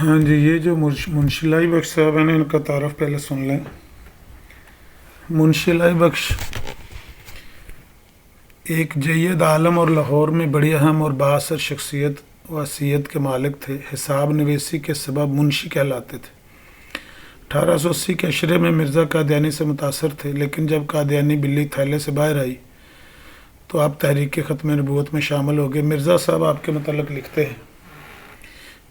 ہاں جی، یہ جو منشی لائی بخش صاحب ہیں ان کا تعارف پہلے سن لیں۔ منشی لائی بخش ایک جید عالم اور لاہور میں بڑی اہم اور بااثر شخصیت و حیثیت کے مالک تھے۔ حساب نویسی کے سبب منشی کہلاتے تھے۔ 1880 کے عشرے میں مرزا قادیانی سے متاثر تھے، لیکن جب قادیانی بلی تھیلے سے باہر آئی تو آپ تحریک ختم نبوت میں شامل ہو گئے۔ مرزا صاحب آپ کے متعلق لکھتے ہیں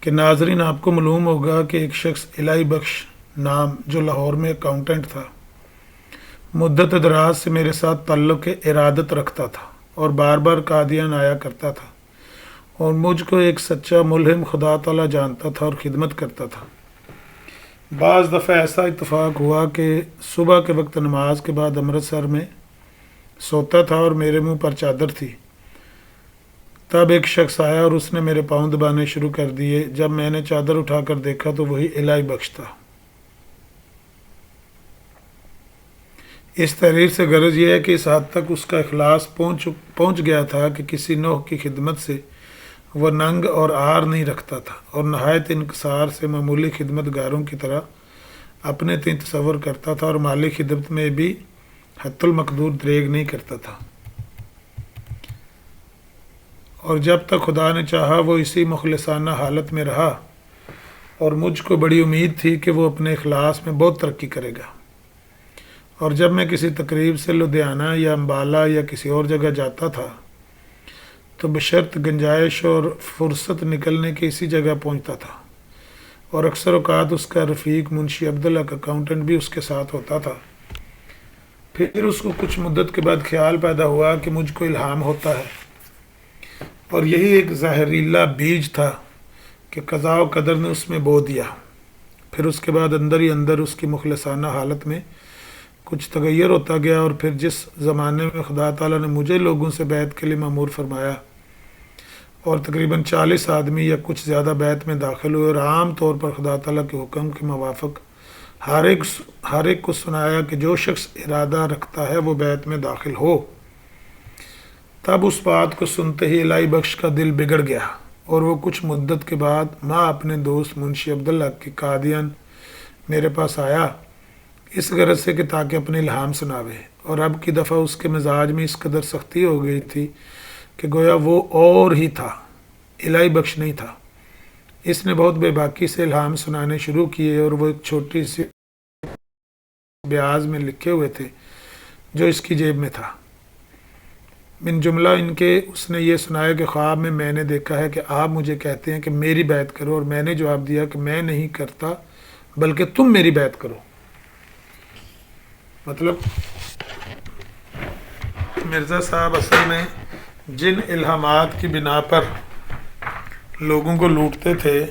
کہ ناظرین، آپ کو معلوم ہوگا کہ ایک شخص الہی بخش نام، جو لاہور میں اکاؤنٹنٹ تھا، مدت دراز سے میرے ساتھ تعلق ارادت رکھتا تھا اور بار بار قادیان آیا کرتا تھا اور مجھ کو ایک سچا ملہم خدا تعالیٰ جانتا تھا اور خدمت کرتا تھا۔ بعض دفعہ ایسا اتفاق ہوا کہ صبح کے وقت نماز کے بعد امرتسر میں سوتا تھا اور میرے منہ پر چادر تھی۔ تب ایک شخص آیا اور اس نے میرے پاؤں دبانے شروع کر دیے۔ جب میں نے چادر اٹھا کر دیکھا تو وہی الہی بخش تھا۔ اس تحریر سے غرض یہ ہے کہ اس حد تک اس کا اخلاص پہنچ گیا تھا کہ کسی نوح کی خدمت سے وہ ننگ اور عار نہیں رکھتا تھا اور نہایت انکسار سے معمولی خدمت گاروں کی طرح اپنے تئیں تصور کرتا تھا اور مالی خدمت میں بھی حتی المقدور دریغ نہیں کرتا تھا، اور جب تک خدا نے چاہا وہ اسی مخلصانہ حالت میں رہا، اور مجھ کو بڑی امید تھی کہ وہ اپنے اخلاص میں بہت ترقی کرے گا۔ اور جب میں کسی تقریب سے لدھیانہ یا امبالہ یا کسی اور جگہ جاتا تھا تو بشرط گنجائش اور فرصت نکلنے کی اسی جگہ پہنچتا تھا، اور اکثر اوقات اس کا رفیق منشی عبداللہ کا اکاؤنٹنٹ بھی اس کے ساتھ ہوتا تھا۔ پھر اس کو کچھ مدت کے بعد خیال پیدا ہوا کہ مجھ کو الہام ہوتا ہے، اور یہی ایک زہریلا بیج تھا کہ قضاء و قدر نے اس میں بو دیا۔ پھر اس کے بعد اندر ہی اندر اس کی مخلصانہ حالت میں کچھ تغیر ہوتا گیا، اور پھر جس زمانے میں خدا تعالیٰ نے مجھے لوگوں سے بیعت کے لیے مأمور فرمایا اور تقریباً 40 آدمی یا کچھ زیادہ بیعت میں داخل ہوئے، اور عام طور پر خدا تعالیٰ کے حکم کے موافق ہر ایک کو سنایا کہ جو شخص ارادہ رکھتا ہے وہ بیعت میں داخل ہو، تب اس بات کو سنتے ہی الہی بخش کا دل بگڑ گیا، اور وہ کچھ مدت کے بعد ماں اپنے دوست منشی عبداللہ کی قادیان میرے پاس آیا، اس غرض سے کہ تاکہ اپنے الہام سناوے۔ اور اب کی دفعہ اس کے مزاج میں اس قدر سختی ہو گئی تھی کہ گویا وہ اور ہی تھا، الہی بخش نہیں تھا۔ اس نے بہت بے باکی سے الہام سنانے شروع کیے، اور وہ ایک چھوٹی سی بیاض میں لکھے ہوئے تھے جو اس کی جیب میں تھا۔ من جملہ ان کے اس نے یہ سنایا کہ خواب میں نے دیکھا ہے کہ آپ مجھے کہتے ہیں کہ میری بیعت کرو، اور میں نے جواب دیا کہ میں نہیں کرتا بلکہ تم میری بیعت کرو۔ مطلب مرزا صاحب اصل میں جن الہامات کی بنا پر لوگوں کو لوٹتے تھے،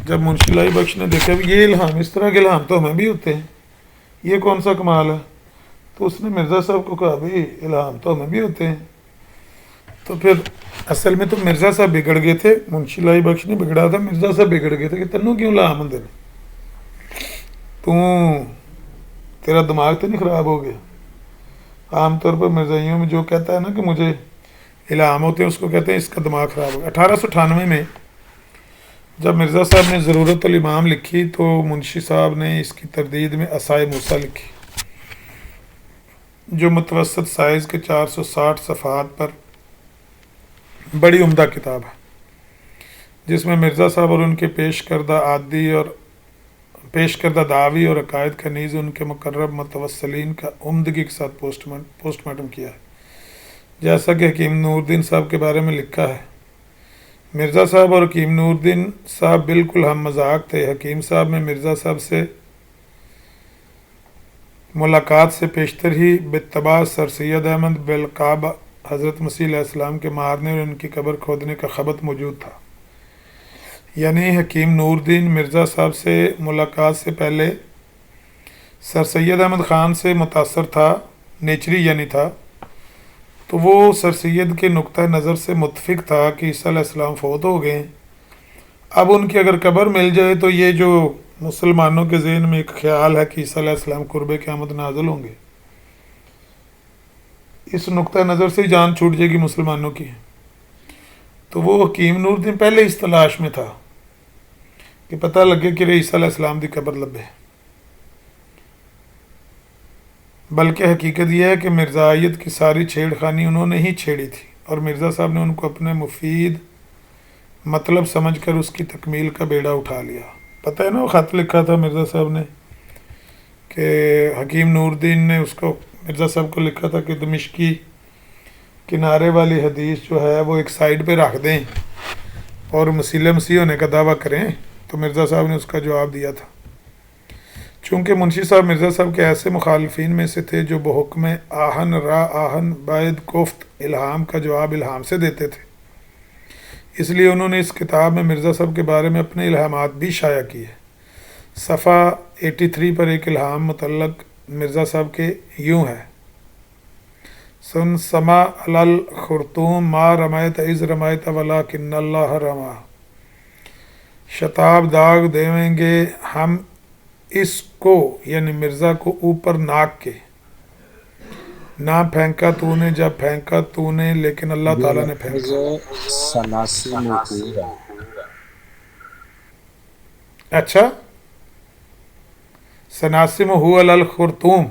جب منشی لائی بخش نے دیکھا کہ یہ الہام، اس طرح کے الہام تو ہمیں بھی ہوتے ہیں، یہ کون سا کمال ہے، تو اس نے مرزا صاحب کو کہا بھائی الہام تو ہمیں بھی ہوتے ہیں۔ تو پھر اصل میں تو مرزا صاحب بگڑ گئے تھے، منشی لائی بخش نہیں بگڑا تھا، مرزا صاحب بگڑ گئے تھے کہ تنوں کیوں الہام ہوندے نے، تیرا دماغ تو نہیں خراب ہو گیا۔ عام طور پر مرزائیوں میں جو کہتا ہے نا کہ مجھے الہام ہوتے ہیں، اس کو کہتے ہیں اس کا دماغ خراب ہو گیا۔ 1898 میں جب مرزا صاحب نے ضرورت الامام لکھی تو منشی صاحب نے اس کی تردید میں عصائے موسیٰ لکھی، جو متوسط سائز کے 460 صفحات پر بڑی عمدہ کتاب ہے، جس میں مرزا صاحب اور ان کے پیش کردہ دعوی اور عقائد کا نیز ان کے مقرب متوسلین کا عمدگی کے ساتھ پوسٹ مارٹم کیا ہے۔ جیسا کہ حکیم نور الدین صاحب کے بارے میں لکھا ہے، مرزا صاحب اور حکیم نور الدین صاحب بالکل ہم مذاق تھے۔ حکیم صاحب میں مرزا صاحب سے ملاقات سے پیشتر ہی باتباع سر سید احمد بالقاب حضرت مسیح علیہ السلام کے مارنے اور ان کی قبر کھودنے کا خبر موجود تھا۔ یعنی حکیم نور الدین مرزا صاحب سے ملاقات سے پہلے سر سید احمد خان سے متاثر تھا، نیچری یعنی تھا، تو وہ سر سید کے نقطہ نظر سے متفق تھا کہ عیسیٰ علیہ السلام فوت ہو گئے ہیں۔ اب ان کی اگر قبر مل جائے تو یہ جو مسلمانوں کے ذہن میں ایک خیال ہے کہ عیسیٰ علیہ السلام قرب قیامت نازل ہوں گے، اس نقطہ نظر سے ہی جان چھوٹ جائے گی مسلمانوں کی۔ تو وہ حکیم نور الدین پہلے اس تلاش میں تھا کہ پتہ لگے کہ عیسیٰ علیہ السلام دی قبر لبے. بلکہ حقیقت یہ ہے کہ مرزائیت کی ساری چھیڑ خانی انہوں نے ہی چھیڑی تھی اور مرزا صاحب نے ان کو اپنے مفید مطلب سمجھ کر اس کی تکمیل کا بیڑا اٹھا لیا. پتہ ہے نا وہ خط لکھا تھا مرزا صاحب نے کہ حکیم نور الدین نے اس کو مرزا صاحب کو لکھا تھا کہ دمشقی کنارے والی حدیث جو ہے وہ ایک سائڈ پہ رکھ دیں اور مسیح ہونے کا دعویٰ کریں. تو مرزا صاحب نے اس کا جواب دیا تھا. چونکہ منشی صاحب مرزا صاحب کے ایسے مخالفین میں سے تھے جو بحکم آہن را آہن باید گفت الہام کا جواب الہام سے دیتے تھے، اس لیے انہوں نے اس کتاب میں مرزا صاحب کے بارے میں اپنے الہامات بھی شائع کیے. صفحہ 83 پر ایک الہام متعلق مرزا صاحب کے یوں ہے: سن سما علی الخرطوم ما رمیت اذ رمیت ولکن اللہ رما. شتاب داغ دیویں گے ہم اس کو، یعنی مرزا کو، اوپر ناک کے. نہ پھینکا تو نے جب پھینکا تو نے، لیکن اللہ تعالیٰ نے پھینکا. سناسی موقوع ہے. اچھا، سناسم ہو علی الخرطوم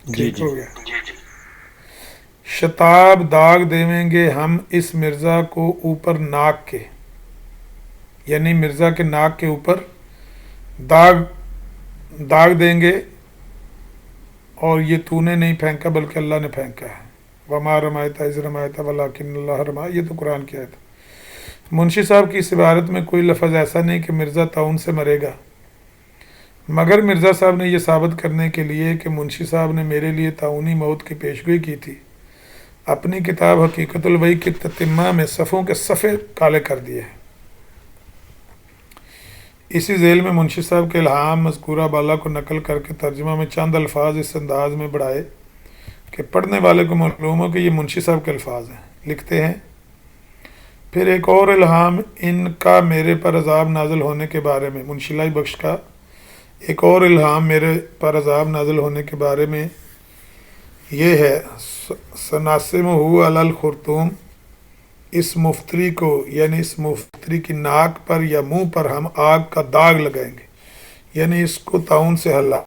جی ٹھیک جی ہو گیا. شتاب داغ دیویں گے ہم اس مرزا کو اوپر ناک کے، یعنی مرزا کے ناک کے اوپر داغ دیں گے، اور یہ تو نے نہیں پھینکا بلکہ اللہ نے پھینکا ہے. وما رمایت اذ رمایت ولکن اللہ رما، یہ تو قرآن کی آیت ہے. منشی صاحب کی اس عبارت میں کوئی لفظ ایسا نہیں کہ مرزا طاعون سے مرے گا، مگر مرزا صاحب نے یہ ثابت کرنے کے لیے کہ منشی صاحب نے میرے لیے طاعونی موت کی پیشگوئی کی تھی، اپنی کتاب حقیقت الوحی کی تتمہ میں صفوں کے صفحے کالے کر دیے ہیں. اسی ذیل میں منشی صاحب کے الہام مذکورہ بالا کو نقل کر کے ترجمہ میں چند الفاظ اس انداز میں بڑھائے کہ پڑھنے والے کو معلوم ہو کہ یہ منشی صاحب کے الفاظ ہیں. لکھتے ہیں: پھر ایک اور الہام ان کا میرے پر عذاب نازل ہونے کے بارے میں، منشی لائی بخش کا ایک اور الہام میرے پر عذاب نازل ہونے کے بارے میں یہ ہے: سناسم ہو علی الخرطوم، اس مفتری کو، یعنی اس مفتری کی ناک پر یا منہ پر ہم آگ کا داغ لگائیں گے، یعنی اس کو طاعون سے ہلاک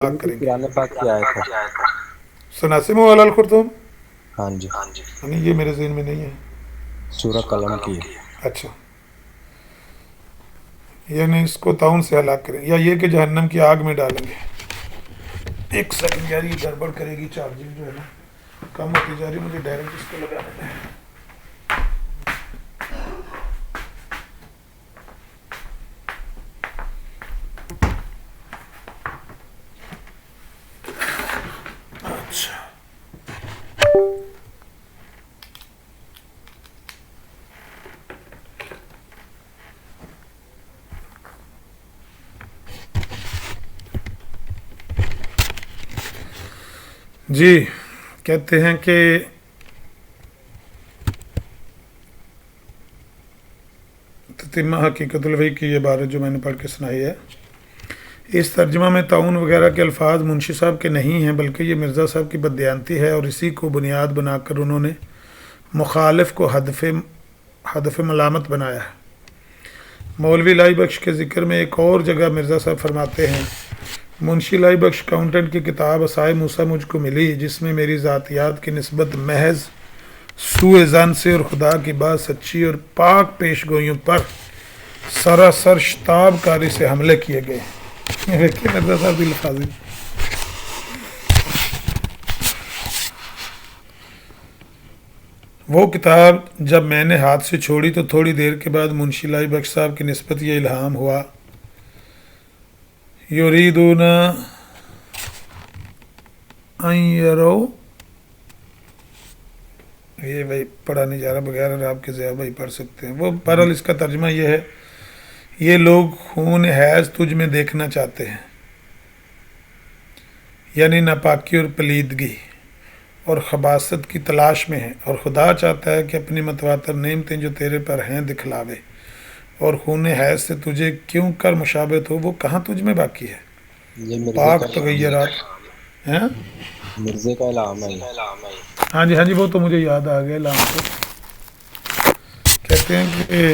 کریں گے. قرآن پاک کی آیت ہے. سناسم ہو علی الخرطوم، ہاں جی، یعنی یہ میرے ذہن میں نہیں ہے. سورہ قلم کی ہے. اچھا، یعنی اس کو طاعون سے ہلاک کریں، یا یہ کہ جہنم کی آگ میں ڈالیں گے. ایک سیکنڈ یار، یہ گڑبڑ کرے گی، چارجنگ جو ہے نا کم ہوتی جا رہی، مجھے ڈائریکٹ اس کو لگانا ہے. اچھا، جی کہتے ہیں کہ تتمہ حقیقت الوحی کی یہ عبارت جو میں نے پڑھ کے سنائی ہے، اس ترجمہ میں طاعون وغیرہ کے الفاظ منشی صاحب کے نہیں ہیں، بلکہ یہ مرزا صاحب کی بددیانتی ہے، اور اسی کو بنیاد بنا کر انہوں نے مخالف کو ہدف ملامت بنایا ہے. مولوی لائی بخش کے ذکر میں ایک اور جگہ مرزا صاحب فرماتے ہیں: منشی لائی بخش اکاؤنٹنٹ کی کتاب عصائے موسیٰ مجھ کو ملی، جس میں میری ذاتیات کی نسبت محض سوء ظن سے اور خدا کی بات سچی اور پاک پیش گوئیوں پر سراسر شتاب کاری سے حملے کیے گئے. مرزا صاحب کی الفاظ. وہ کتاب جب میں نے ہاتھ سے چھوڑی تو تھوڑی دیر کے بعد منشی لائی بخش صاحب کی نسبت یہ الہام ہوا: یریدون ان یرو، یہ بھائی پڑھا نہیں جا رہا، بغیر آپ کے ضیاء بھائی پڑھ سکتے ہیں. وہ بہرحال اس کا ترجمہ یہ ہے: یہ لوگ خون حیض تجھ میں دیکھنا چاہتے ہیں، یعنی ناپاکی اور پلیدگی اور خباثت کی تلاش میں ہیں، اور خدا چاہتا ہے کہ اپنی متواتر نعمتیں جو تیرے پر ہیں دکھلاوے، اور خون حیض سے تجھے کیوں کر مشابہت ہو، وہ کہاں تجھ میں باقی ہے. یہ مرزے پاک کا تغیرات ہیں. مرزے کا الہام ہے. ہاں جی وہ تو مجھے یاد آ گیا. لام کو کہتے ہیں کہ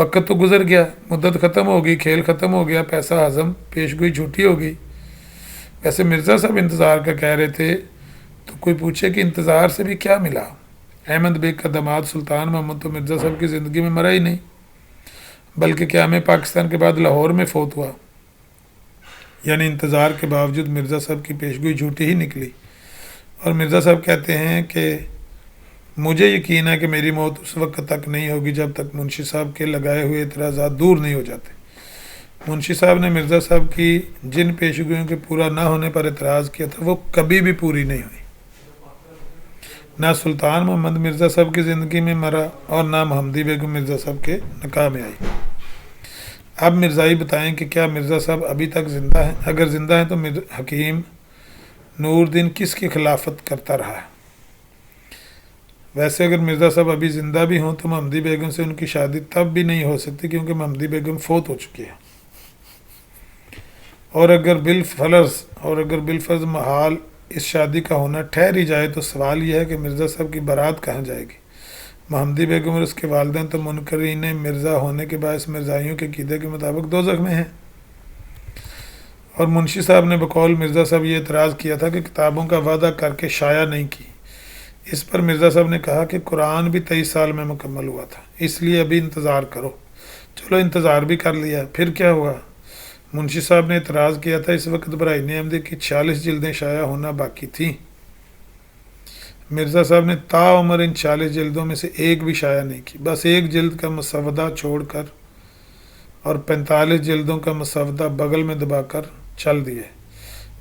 وقت تو گزر گیا، مدت ختم ہو گئی، کھیل ختم ہو گیا، پیسہ ہضم، پیش گوئی جھوٹی ہو گئی۔ ویسے مرزا صاحب انتظار کا کہہ رہے تھے، تو کوئی پوچھے کہ انتظار سے بھی کیا ملا؟ احمد بیگ کا داماد سلطان محمد تو مرزا صاحب کی زندگی میں مرا ہی نہیں، بلکہ قیام پاکستان کے بعد لاہور میں فوت ہوا۔ یعنی انتظار کے باوجود مرزا صاحب کی پیشگوئی جھوٹی ہی نکلی۔ اور مرزا صاحب کہتے ہیں کہ مجھے یقین ہے کہ میری موت اس وقت تک نہیں ہوگی جب تک منشی صاحب کے لگائے ہوئے اعتراضات دور نہیں ہو جاتے۔ منشی صاحب نے مرزا صاحب کی جن پیشگوئیوں کے پورا نہ ہونے پر اعتراض کیا تھا وہ کبھی بھی پوری نہیں ہوئی۔ نہ سلطان محمد مرزا صاحب کی زندگی میں مرا اور نہ محمدی بیگم مرزا صاحب کے نکاح میں آئی۔ اب مرزائی بتائیں کہ کیا مرزا صاحب ابھی تک زندہ ہیں؟ اگر زندہ ہیں تو حکیم نور الدین کس کی خلافت کرتا رہا ہے؟ ویسے اگر مرزا صاحب ابھی زندہ بھی ہوں تو محمدی بیگم سے ان کی شادی تب بھی نہیں ہو سکتی کیونکہ محمدی بیگم فوت ہو چکی ہے۔ اور اگر بالفرض محال اس شادی کا ہونا ٹھہر ہی جائے تو سوال یہ ہے کہ مرزا صاحب کی بارات کہاں جائے گی؟ محمدی بیگم اور اس کے والدین تو منکرین مرزا ہونے کے باعث مرزائیوں کے عقیدے کے مطابق دوزخ میں ہیں۔ اور منشی صاحب نے بقول مرزا صاحب یہ اعتراض کیا تھا کہ کتابوں کا وعدہ کر کے شائع نہیں کی۔ اس پر مرزا صاحب نے کہا کہ قرآن بھی 23 سال میں مکمل ہوا تھا، اس لیے ابھی انتظار کرو۔ چلو انتظار بھی کر لیا، پھر کیا ہوا؟ منشی صاحب نے اعتراض کیا تھا اس وقت برائن احمدی کی 46 جلدیں شائع ہونا باقی تھیں۔ مرزا صاحب نے تاعمر ان 46 جلدوں میں سے ایک بھی شائع نہیں کی، بس ایک جلد کا مسودہ چھوڑ کر اور 45 جلدوں کا مسودہ بغل میں دبا کر چل دیے،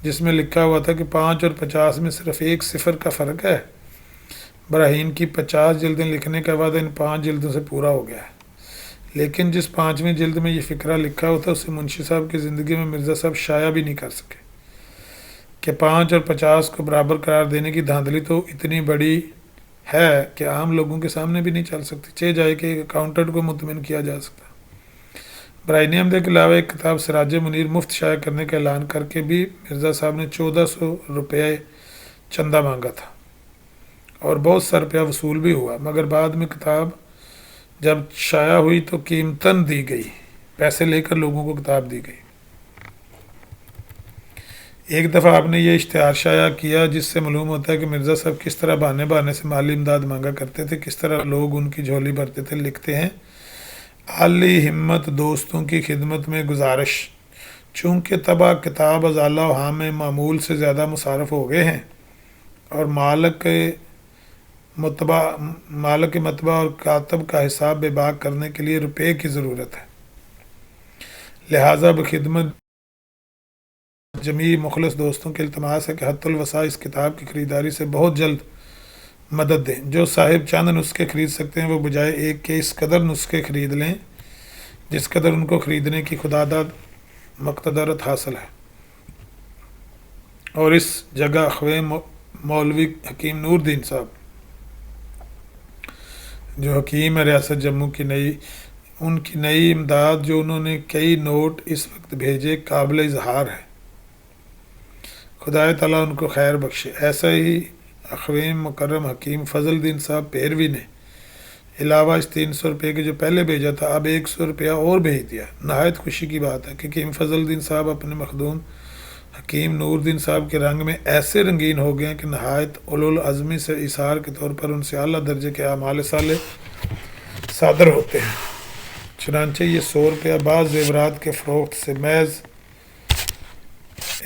جس میں لکھا ہوا تھا کہ 5 اور 50 میں صرف ایک صفر کا فرق ہے۔ براہین کی 50 جلدیں لکھنے کا وعدہ ان 5 جلدوں سے پورا ہو گیا ہے، لیکن جس 5ویں جلد میں یہ فقرہ لکھا ہوا تھا اسے منشی صاحب کی زندگی میں مرزا صاحب شائع بھی نہیں کر سکے کہ 5 اور 50 کو برابر قرار دینے کی دھاندلی تو اتنی بڑی ہے کہ عام لوگوں کے سامنے بھی نہیں چل سکتی، چہ جائے کہ ایک اکاؤنٹنٹ کو مطمئن کیا جا سکتا۔ برائن احمدی کے علاوہ ایک کتاب سراج منیر مفت شائع کرنے کا اعلان کر کے بھی مرزا صاحب نے 1400 روپے چندہ مانگا تھا اور بہت سا روپیہ وصول بھی ہوا، مگر بعد میں کتاب جب شائع ہوئی تو قیمتاً دی گئی، پیسے لے کر لوگوں کو کتاب دی گئی۔ ایک دفعہ آپ نے یہ اشتہار شائع کیا جس سے معلوم ہوتا ہے کہ مرزا صاحب کس طرح بہانے سے مالی امداد مانگا کرتے تھے، کس طرح لوگ ان کی جھولی بھرتے تھے۔ لکھتے ہیں عالی ہمت دوستوں کی خدمت میں گزارش، چونکہ طبع کتاب ازالہ و ہاں میں معمول سے زیادہ مصارف ہو گئے ہیں اور مالک مطبع اور کاتب کا حساب بے باک کرنے کے لیے روپے کی ضرورت ہے، لہٰذا بخدمت جمیع مخلص دوستوں کے التماس ہے کہ حت الوسع اس کتاب کی خریداری سے بہت جلد مدد دیں۔ جو صاحب چند نسخے خرید سکتے ہیں وہ بجائے ایک کے اس قدر نسخے خرید لیں جس قدر ان کو خریدنے کی خداداد مقتدرت حاصل ہے۔ اور اس جگہ اخوے مولوی حکیم نور الدین صاحب جو حکیم ہے ریاست جموں کی ان کی نئی امداد جو انہوں نے کئی نوٹ اس وقت بھیجے قابل اظہار ہے، خدا تعالیٰ ان کو خیر بخشے۔ ایسا ہی اخویم مکرم حکیم فضل الدین صاحب پیروی نے علاوہ اس 300 روپے کے جو پہلے بھیجا تھا اب 100 روپیہ اور بھیج دیا۔ نہایت خوشی کی بات ہے کہ حکیم فضل الدین صاحب اپنے مخدوم حکیم نور الدین صاحب کے رنگ میں ایسے رنگین ہو گئے ہیں کہ نہایت اولوالعزمی سے اثار کے طور پر ان سے اعلیٰ درجے کے اعمال صالح صادر ہوتے ہیں۔ چنانچہ یہ 100 روپیہ بعض زیورات کے فروخت سے محض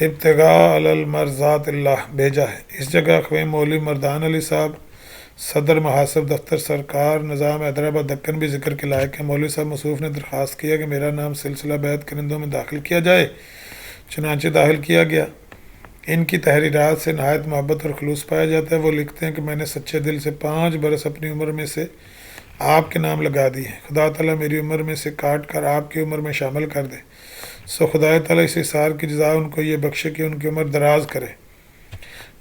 ابتغاء علی المرضات اللہ بھیجا ہے۔ اس جگہ اخویم مولوی مردان علی صاحب صدر محاسب دفتر سرکار نظام حیدرآباد دکن بھی ذکر کے لائق ہے۔ مولوی صاحب مصروف نے درخواست کیا کہ میرا نام سلسلہ بیعت کنندوں میں داخل کیا جائے، چنانچہ داخل کیا گیا۔ ان کی تحریرات سے نہایت محبت اور خلوص پایا جاتا ہے۔ وہ لکھتے ہیں کہ میں نے سچے دل سے 5 برس اپنی عمر میں سے آپ کے نام لگا دیے ہیں، خدا تعالیٰ میری عمر میں سے کاٹ کر آپ کی عمر میں شامل کر دے، سو خدا تعالیٰ اس اثار کی جزا ان کو یہ بخشے کہ ان کی عمر دراز کرے۔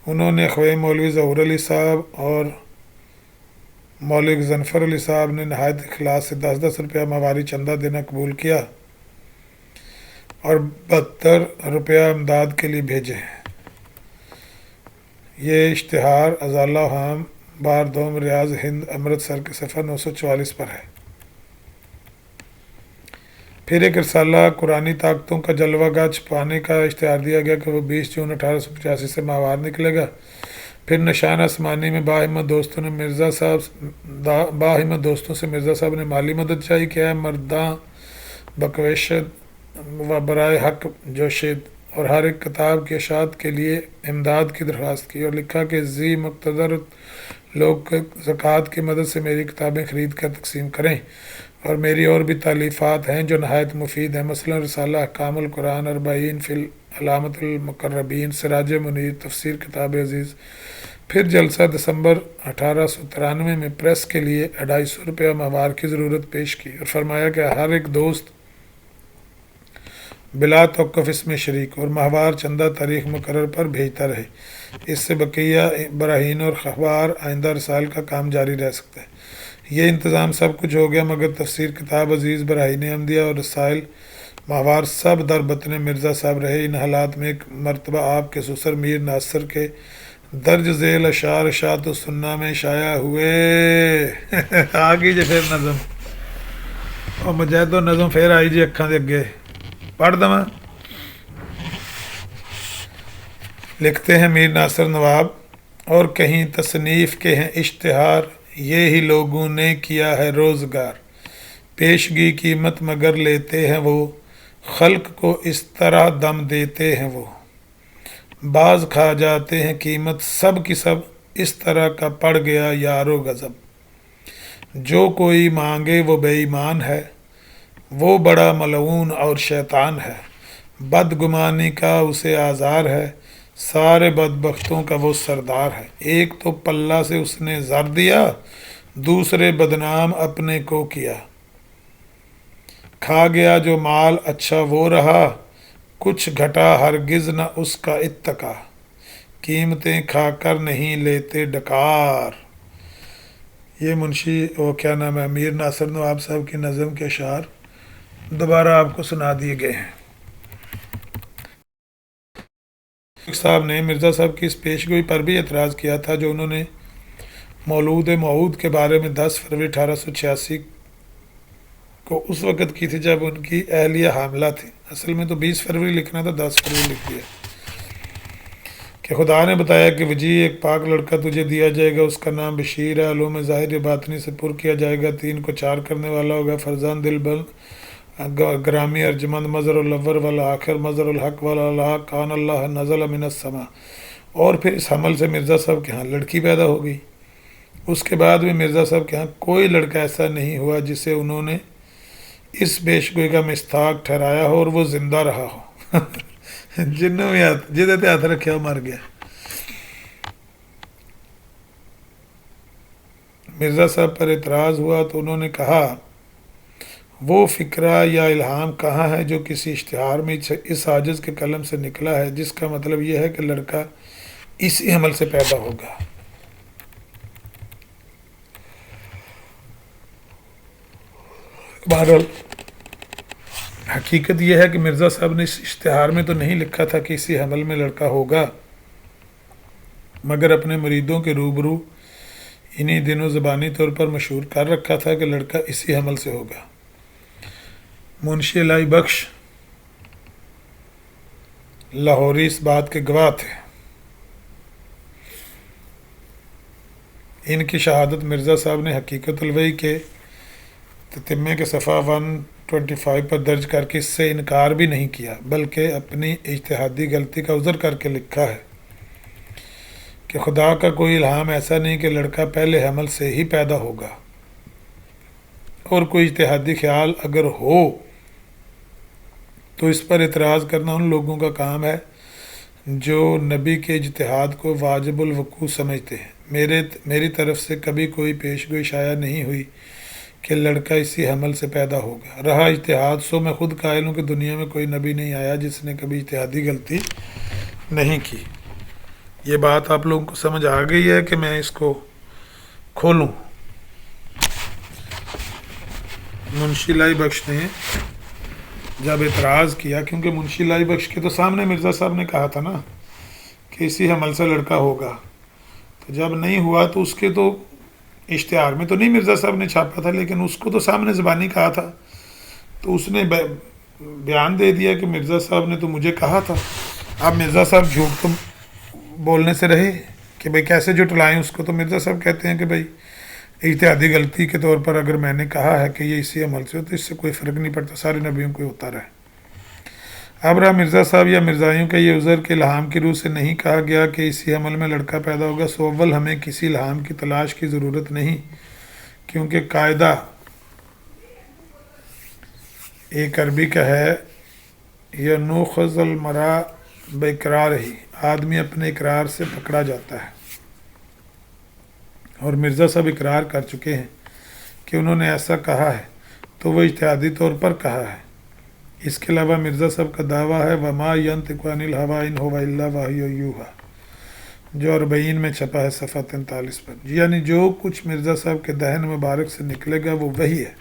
انہوں نے اخویم مولوی ظہور علی صاحب اور مولوی غضنفر علی صاحب نے نہایت اخلاص سے 10 روپیہ ماہواری چندہ دینا قبول کیا اور 72 روپیہ امداد کے لیے بھیجے ہیں۔ یہ اشتہار ازالہ حام بار دوم ریاض ہند امرتسر کے صفحہ 944 پر ہے۔ پھر ایک رسالہ قرآنی طاقتوں کا جلوہ گاہ چھپانے کا اشتہار دیا گیا کہ وہ 20 جون 1885 سے ماہوار نکلے گا۔ پھر نشان آسمانی میں باہمت دوستوں سے مرزا صاحب نے مالی مدد چاہی کہ اے مرداں بکوشت و برائے حق جوشید، اور ہر ایک کتاب کی اشاعت کے لیے امداد کی درخواست کی، اور لکھا کہ ذی مقتدر لوگ زکوٰۃ کی مدد سے میری کتابیں خرید کر تقسیم کریں، اور میری اور بھی تالیفات ہیں جو نہایت مفید ہیں، مثلا رسالہ احکام القرآن، اربعین فی علامت المقربین، سراج منیر، تفسیر کتاب عزیز۔ پھر جلسہ دسمبر 1893 میں پریس کے لیے 250 روپیہ ماہوار کی ضرورت پیش کی، اور فرمایا کہ ہر ایک دوست بلا توقف اس میں شریک، اور ماہوار چندہ تاریخ مقرر پر بھیجتا رہے۔ اس سے بقیہ براہین اور اخبار آئندہ رسائل کا کام جاری رہ سکتا ہے۔ یہ انتظام سب کچھ ہو گیا، مگر تفسیر کتاب عزیز، براہین احمدیہ اور رسائل ماہوار سب در بطن مرزا صاحب رہے۔ ان حالات میں ایک مرتبہ آپ کے سسر میر ناصر کے درج ذیل اشعار اشاعت السنہ میں شائع ہوئے۔ آگئی جی پھر نظم، اور مجاہدو نظم پھر آئی جی اکھاں دے اگے، پڑھ دواں۔ لکھتے ہیں میر ناصر نواب، اور کہیں تصنیف کے ہیں اشتہار، یہ ہی لوگوں نے کیا ہے روزگار، پیشگی قیمت مگر لیتے ہیں وہ، خلق کو اس طرح دم دیتے ہیں وہ، بعض کھا جاتے ہیں قیمت سب کی سب، اس طرح کا پڑ گیا یارو غضب، جو کوئی مانگے وہ بے ایمان ہے، وہ بڑا ملعون اور شیطان ہے، بدگمانی کا اسے آزار ہے، سارے بدبختوں کا وہ سردار ہے، ایک تو پلہ سے اس نے زر دیا، دوسرے بدنام اپنے کو کیا، کھا گیا جو مال اچھا وہ رہا، کچھ گھٹا ہرگز نہ اس کا اتقا، قیمتیں کھا کر نہیں لیتے ڈکار۔ یہ منشی وہ کیا نام ہے میر ناصر نواب صاحب کی نظم کے اشعار دوبارہ آپ کو سنا دیے گئے ہیں۔ صاحب نے مرزا صاحب کی اس پیشگوئی پر بھی اعتراض کیا تھا جو انہوں نے مولود موعود کے بارے میں 10 فروری 1886 کو اس وقت کی تھی جب ان کی اہلیہ حاملہ تھی۔ اصل میں تو 20 فروری لکھنا تھا، 10 فروری لکھ دیا کہ خدا نے بتایا کہ وجی ایک پاک لڑکا تجھے دیا جائے گا، اس کا نام بشیر ہے، علوم ظاہر باطنی سے پر کیا جائے گا، 3 کو 4 کرنے والا ہوگا، فرزان دل بلند گرامی ارجمند، مظہر الاول والآخر مظہر الحق والالحق، کان اللہ نزل من السماء۔ اور پھر اس حمل سے مرزا صاحب کے ہاں لڑکی پیدا ہو گئی۔ اس کے بعد بھی مرزا صاحب کے ہاں کوئی لڑکا ایسا نہیں ہوا جسے انہوں نے اس پیشگوئی کا مستحق ٹھہرایا ہو اور وہ زندہ رہا ہو۔ جنوں میں جدے ہاتھ رکھا مر گیا۔ مرزا صاحب پر اعتراض ہوا تو انہوں نے کہا وہ فکرہ یا الہام کہاں ہے جو کسی اشتہار میں اس عاجز کے قلم سے نکلا ہے جس کا مطلب یہ ہے کہ لڑکا اسی حمل سے پیدا ہوگا۔ بہرحال حقیقت یہ ہے کہ مرزا صاحب نے اس اشتہار میں تو نہیں لکھا تھا کہ اسی حمل میں لڑکا ہوگا، مگر اپنے مریدوں کے روبرو انہی دنوں زبانی طور پر مشہور کر رکھا تھا کہ لڑکا اسی حمل سے ہوگا۔ منشی الہی بخش لاہوری اس بات کے گواہ تھے۔ ان کی شہادت مرزا صاحب نے حقیقت الوحی کے تتمے کے صفحہ 125 پر درج کر کے اس سے انکار بھی نہیں کیا، بلکہ اپنی اجتہادی غلطی کا عذر کر کے لکھا ہے کہ خدا کا کوئی الہام ایسا نہیں کہ لڑکا پہلے حمل سے ہی پیدا ہوگا، اور کوئی اجتہادی خیال اگر ہو تو اس پر اعتراض کرنا ان لوگوں کا کام ہے جو نبی کے اجتہاد کو واجب الوقوع سمجھتے ہیں۔ میری طرف سے کبھی کوئی پیشگوئی شائع نہیں ہوئی کہ لڑکا اسی حمل سے پیدا ہوگا۔ رہا اجتہاد، سو میں خود قائل ہوں کہ دنیا میں کوئی نبی نہیں آیا جس نے کبھی اجتہادی غلطی نہیں کی۔ یہ بات آپ لوگوں کو سمجھ آ گئی ہے کہ میں اس کو کھولوں؟ منشی لائی بخش نے جب اعتراض کیا، کیونکہ منشی لائی بخش کے تو سامنے مرزا صاحب نے کہا تھا نا کہ اسی حمل سے لڑکا ہوگا، تو جب نہیں ہوا تو اس کے تو اشتہار میں تو نہیں مرزا صاحب نے چھاپا تھا، لیکن اس کو تو سامنے زبانی کہا تھا تو اس نے بیان دے دیا کہ مرزا صاحب نے تو مجھے کہا تھا. اب مرزا صاحب جھوٹ تو بولنے سے رہے کہ بھئی کیسے جھٹلائیں اس کو. تو مرزا صاحب کہتے ہیں کہ بھئی اجتہادی غلطی کے طور پر اگر میں نے کہا ہے کہ یہ اسی عمل سے ہو تو اس سے کوئی فرق نہیں پڑتا, سارے نبیوں کو ہوتا رہے. اب رہا مرزا صاحب یا مرزائیوں کا یہ عذر کہ الہام کی روح سے نہیں کہا گیا کہ اسی عمل میں لڑکا پیدا ہوگا, سو اول ہمیں کسی الہام کی تلاش کی ضرورت نہیں, کیونکہ قاعدہ ایک عربی کا ہے یَنُوخَذُ الْمَرْءُ بِإِقْرَارِهِ, آدمی اپنے اقرار سے پکڑا جاتا ہے. اور مرزا صاحب اقرار کر چکے ہیں کہ انہوں نے ایسا کہا ہے, تو وہ اجتہادی طور پر کہا ہے. اس کے علاوہ مرزا صاحب کا دعویٰ ہے وَمَا يَنطِقُ عَنِ الْهَوَىٰ إِنْ هُوَ إِلَّا وَحْيٌ يُوحَىٰ, جو 40 میں چھپا ہے صفحہ 43 پر. یعنی جو کچھ مرزا صاحب کے دہن مبارک سے نکلے گا وہ وہی ہے,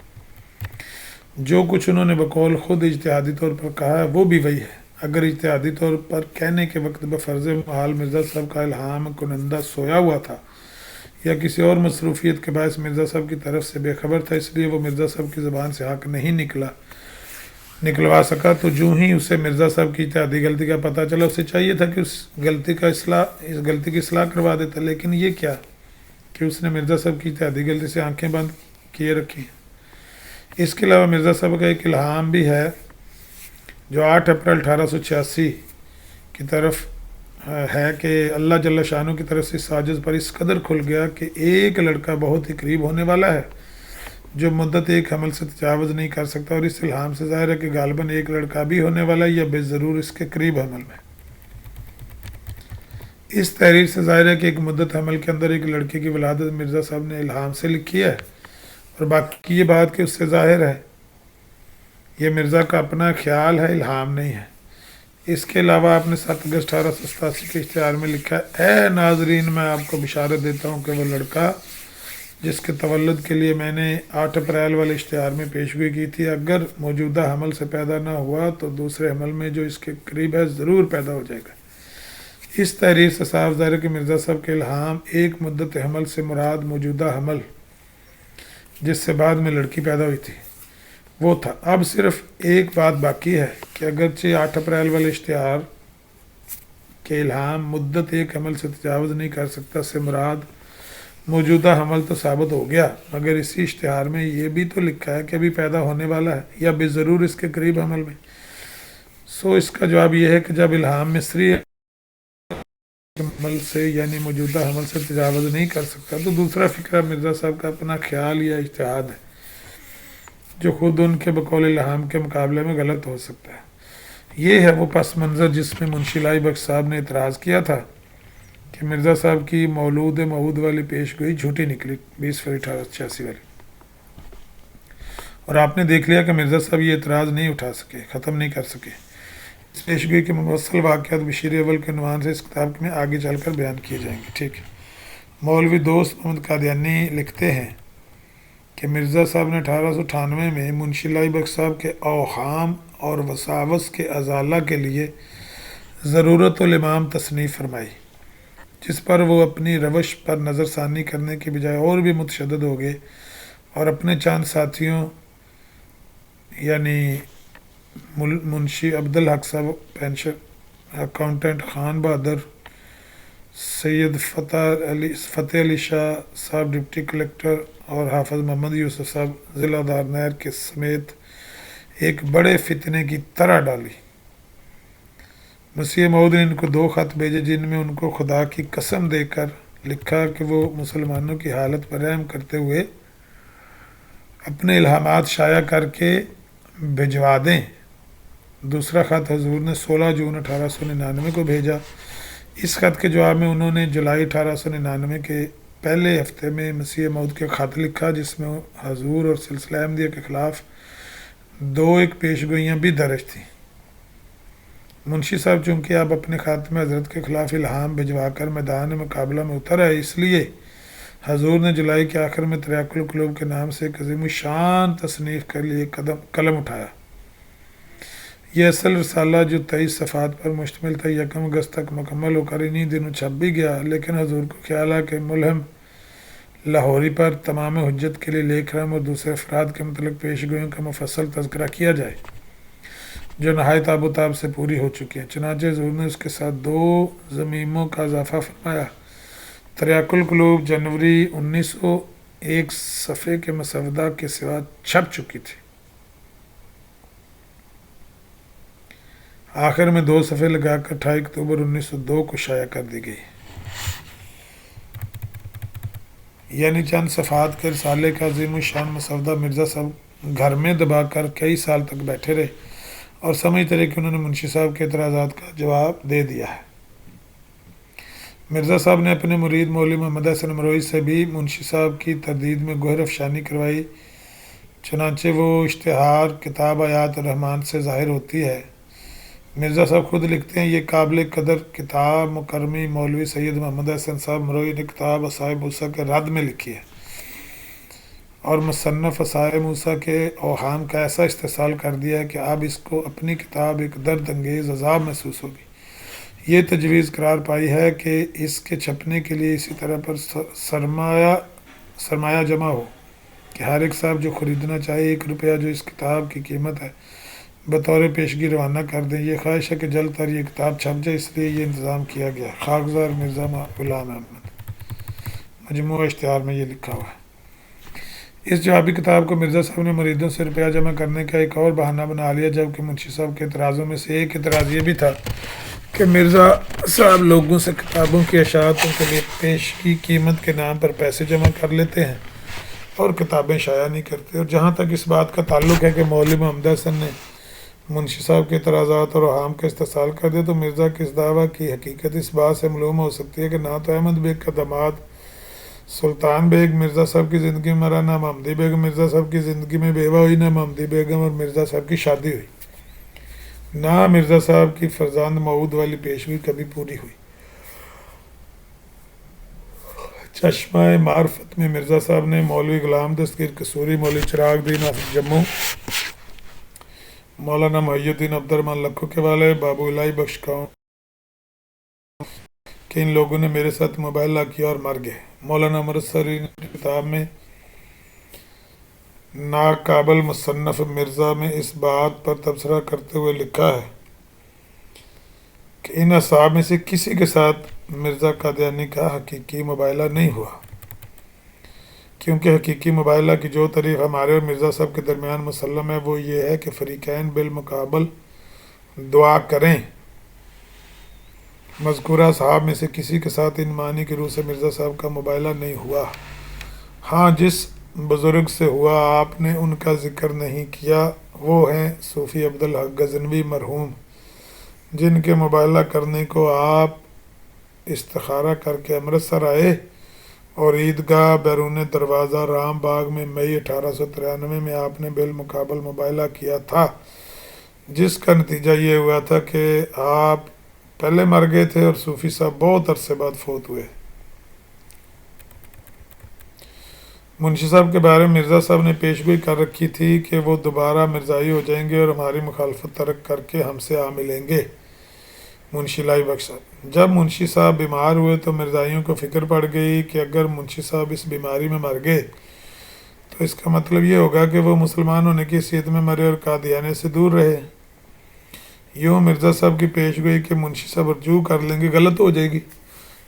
جو کچھ انہوں نے بقول خود اجتہادی طور پر کہا ہے وہ بھی وہی ہے. اگر اجتہادی طور پر کہنے کے وقت بفرض محال مرزا صاحب کا الہام کنندہ سویا ہوا تھا یا کسی اور مصروفیت کے باعث مرزا صاحب کی طرف سے بے خبر تھا, اس لیے وہ مرزا صاحب کی زبان سے حق نہیں نکلوا سکا, تو جو ہی اسے مرزا صاحب کی اجتہادی غلطی کا پتہ چلا اسے چاہیے تھا کہ اس غلطی کی اصلاح کروا دیتا. لیکن یہ کیا کہ اس نے مرزا صاحب کی اجتہادی غلطی سے آنکھیں بند کیے رکھی. اس کے علاوہ مرزا صاحب کا ایک الہام بھی ہے جو 8 اپریل 1886 کی طرف ہے کہ اللہ جل شانہ کی طرف سے اس سازش پر اس قدر کھل گیا کہ ایک لڑکا بہت ہی قریب ہونے والا ہے جو مدت ایک حمل سے تجاوز نہیں کر سکتا, اور اس الہام سے ظاہر ہے کہ غالباً ایک لڑکا بھی ہونے والا ہے یا بے ضرور اس کے قریب حمل میں. اس تحریر سے ظاہر ہے کہ ایک مدت حمل کے اندر ایک لڑکے کی ولادت مرزا صاحب نے الہام سے لکھی ہے, اور باقی یہ بات کہ اس سے ظاہر ہے یہ مرزا کا اپنا خیال ہے, الہام نہیں ہے. اس کے علاوہ آپ نے 7 اگست 1887 کے اشتہار میں لکھا ہے اے ناظرین, میں آپ کو بشارت دیتا ہوں کہ وہ لڑکا جس کے تولد کے لیے میں نے 8 اپریل والے اشتہار میں پیشگوئی کی تھی, اگر موجودہ حمل سے پیدا نہ ہوا تو دوسرے حمل میں جو اس کے قریب ہے ضرور پیدا ہو جائے گا. اس تحریر سے صاف ظاہر ہے کہ مرزا صاحب کے الہام ایک مدت حمل سے مراد موجودہ حمل جس سے بعد میں لڑکی پیدا ہوئی تھی وہ تھا. اب صرف ایک بات باقی ہے کہ اگرچہ 8 اپریل والے اشتہار کے الہام مدت ایک حمل سے تجاوز نہیں کر سکتا سے مراد موجودہ حمل تو ثابت ہو گیا, مگر اسی اشتہار میں یہ بھی تو لکھا ہے کہ ابھی پیدا ہونے والا ہے یا بے ضرور اس کے قریب حمل میں. سو اس کا جواب یہ ہے کہ جب الہام مصری حمل سے یعنی موجودہ حمل سے تجاوز نہیں کر سکتا تو دوسرا فکرہ مرزا صاحب کا اپنا خیال یا اجتہاد ہے جو خود ان کے بقول الہام کے مقابلے میں غلط ہو سکتا ہے. یہ ہے وہ پس منظر جس میں منشی لائی بخش صاحب نے اعتراض کیا تھا کہ مرزا صاحب کی مولود موعود والی پیشگوئی جھوٹی نکلی 20 فروری 1886 والی. اور آپ نے دیکھ لیا کہ مرزا صاحب یہ اعتراض نہیں اٹھا سکے, ختم نہیں کر سکے. اس پیشگوئی کے مفصل واقعات بشیر اول کے عنوان سے اس کتاب میں آگے چل کر بیان کیے جائیں گے. ٹھیک ہے. مولوی دوست محمد قادیانی لکھتے ہیں کہ مرزا صاحب نے 1898 میں منشی لائی بخش صاحب کے اوہام اور وساوس کے ازالہ کے لیے ضرورت الامام تصنیف فرمائی, جس پر وہ اپنی روش پر نظر ثانی کرنے کے بجائے اور بھی متشدد ہو گئے اور اپنے چند ساتھیوں یعنی منشی عبدالحق صاحب پینشر, اکاؤنٹنٹ خان بہادر, سید فتح علی شاہ صاحب ڈپٹی کلیکٹر اور حافظ محمد یوسف صاحب ضلع دار نیر کے سمیت ایک بڑے فتنے کی طرح ڈالی. مسیح موعود نے ان کو 2 خط بھیجے جن میں ان کو خدا کی قسم دے کر لکھا کہ وہ مسلمانوں کی حالت پر رحم کرتے ہوئے اپنے الہامات شائع کر کے بھجوا دیں. دوسرا خط حضور نے 16 جون 1899 کو بھیجا. اس خط کے جواب میں انہوں نے جولائی 1899 کے پہلے ہفتے میں مسیح موعود کے خط لکھا جس میں حضور اور سلسلہ احمدیہ کے خلاف 2 پیشگوئیاں بھی درج تھیں. منشی صاحب چونکہ اب اپنے خاتمہ حضرت کے خلاف الہام بھجوا کر میدان مقابلہ میں اتر ہے, اس لیے حضور نے جولائی کے آخر میں تریاق القلوب کے نام سے ایک عظیم الشان تصنیف کے لیے قلم اٹھایا. یہ اصل رسالہ جو 23 صفحات پر مشتمل تھا 1 اگست تک مکمل ہو کر انہی دنوں چھپ بھی گیا, لیکن حضور کو خیال ہے کہ ملہم لاہوری پر تمام حجت کے لیے لکھ رہا ہوں اور دوسرے افراد کے متعلق پیش گوئیوں کا مفصل تذکرہ کیا جائے جو نہایت آب و تاب سے پوری ہو چکی ہیں۔ چنانچہ حضور نے اس کے ساتھ 2 ضمیموں کا اضافہ فرمایا۔ تریاق القلوب جنوری 1901 صفحے کے مسودہ کے سوا چھپ چکی تھی۔ آخر میں 2 صفحے لگا کر 28 اکتوبر 1902 کو شائع کر دی گئی۔ یعنی چند صفحات کے رسالے کا عظیم الشان مسودہ مرزا صاحب گھر میں دبا کر کئی سال تک بیٹھے رہے اور سمجھتے رہے کہ انہوں نے منشی صاحب کے اعتراضات کا جواب دے دیا ہے۔ مرزا صاحب نے اپنے مرید مولوی محمد حسن امروئی سے بھی منشی صاحب کی تردید میں گوہر افشانی کروائی، چنانچہ وہ اشتہار کتاب آیات الرحمن سے ظاہر ہوتی ہے۔ مرزا صاحب خود لکھتے ہیں، یہ قابل قدر کتاب مکرمی مولوی سید محمد حسن صاحب امروئی نے کتاب عصائے موسیٰ کے رد میں لکھی ہے اور مصنف عصائے موسیٰ کے اوہام کا ایسا استحصال کر دیا ہے کہ اب اس کو اپنی کتاب ایک درد انگیز عذاب محسوس ہوگی۔ یہ تجویز قرار پائی ہے کہ اس کے چھپنے کے لیے اسی طرح پر سرمایہ جمع ہو کہ ہر ایک صاحب جو خریدنا چاہے 1 روپیہ جو اس کتاب کی قیمت ہے بطور پیشگی روانہ کر دیں۔ یہ خواہش ہے کہ جلد تر یہ کتاب چھپ جائے، اس لیے یہ انتظام کیا گیا۔ خاکزار مرزا غلام احمد، مجموعہ اشتہار میں یہ لکھا ہوا ہے۔ اس جوابی کتاب کو مرزا صاحب نے مریدوں سے روپیہ جمع کرنے کا ایک اور بہانہ بنا لیا، جبکہ منشی صاحب کے اعتراضوں میں سے ایک اعتراض یہ بھی تھا کہ مرزا صاحب لوگوں سے کتابوں کی اشاعتوں کے لیے پیشگی قیمت کے نام پر پیسے جمع کر لیتے ہیں اور کتابیں شائع نہیں کرتے۔ اور جہاں تک اس بات کا تعلق ہے کہ مولوی محمد حسن نے منشی صاحب کے اعتراضات اور اوہام کا استحصال کر دیا، تو مرزا کے اس دعویٰ کی حقیقت اس بات سے معلوم ہو سکتی ہے کہ نہ تو احمد بیگ کا داماد سلطان بیگ مرزا صاحب کی زندگی میں مرا، نہ محمدی بیگم مرزا صاحب کی زندگی میں بیوہ ہوئی، نہ محمدی بیگم اور مرزا صاحب کی شادی ہوئی، نہ مرزا صاحب کی فرزند موعود والی پیشگوئی کبھی پوری ہوئی۔ چشمہ معرفت میں مرزا صاحب نے مولوی غلام دستگیر قصوری، مولوی چراغ دین آف جموں، مولانا محی الدین عبد الرحمن لکھو کے والے، بابو الہی بخش کہوں کہ ان لوگوں نے میرے ساتھ مباہلہ کیا اور مر گئے۔ مولانا مرسری نے کتاب میں ناقابل مصنف مرزا میں اس بات پر تبصرہ کرتے ہوئے لکھا ہے کہ ان اصحاب میں سے کسی کے ساتھ مرزا قادیانی کا حقیقی مباہلہ نہیں ہوا، کیونکہ حقیقی مباہلہ کی جو تعریف ہمارے اور مرزا صاحب کے درمیان مسلم ہے وہ یہ ہے کہ فریقین بالمقابل دعا کریں۔ مذکورہ اصحاب میں سے کسی کے ساتھ ان معنی کی روح سے مرزا صاحب کا مباہلہ نہیں ہوا۔ ہاں جس بزرگ سے ہوا آپ نے ان کا ذکر نہیں کیا، وہ ہیں صوفی عبدالحق غزنوی مرحوم، جن کے مباہلہ کرنے کو آپ استخارہ کر کے امرتسر آئے اور عیدگاہ بیرون دروازہ رام باغ میں مئی 1893 میں آپ نے بالمقابل مباہلہ کیا تھا، جس کا نتیجہ یہ ہوا تھا کہ آپ پہلے مر گئے تھے اور صوفی صاحب بہت عرصے بعد فوت ہوئے۔ منشی صاحب کے بارے میں مرزا صاحب نے پیشگوئی کر رکھی تھی کہ وہ دوبارہ مرزائی ہو جائیں گے اور ہماری مخالفت ترک کر کے ہم سے آ ملیں گے۔ منشی لائی بخش صاحب، جب منشی صاحب بیمار ہوئے تو مرزائیوں کو فکر پڑ گئی کہ اگر منشی صاحب اس بیماری میں مر گئے تو اس کا مطلب یہ ہوگا کہ وہ مسلمان ہونے کی حیثیت میں مرے اور قادیانے سے دور رہے۔ یوں مرزا صاحب کی پیشگوئی کہ منشی صاحب رجوع کر لیں گے غلط ہو جائے گی۔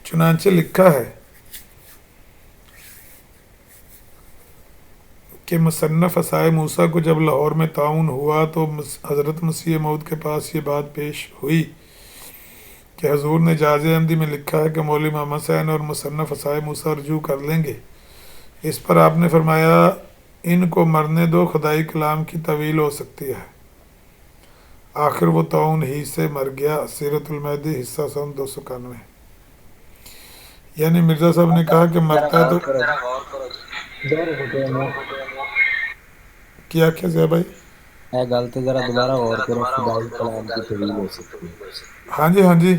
چنانچہ لکھا ہے کہ مصنف عصائے موسیٰ کو جب لاہور میں تعاون ہوا تو حضرت مسیح موعود کے پاس یہ بات پیش ہوئی کہ حضور نے جاز احمدی میں لکھا ہے کہ مولوی محمد حسین اور مصنف عصائے موسیٰ رجوع کر لیں گے۔ اس پر آپ نے فرمایا ان کو مرنے دو، خدائی کلام کی طویل ہو سکتی ہے۔ آخر وہ تعاون ہی سے مر گیا۔ سیرت المہدی حصہ سن 291۔ یعنی مرزا صاحب نے کہا کہ مرتا ہے تو کیا ضیا بھائی؟ اے گل تے ذرا دوبارہ غور کرو، خدائی کلام کی طویل ہو سکتی ہے۔ ہاں جی،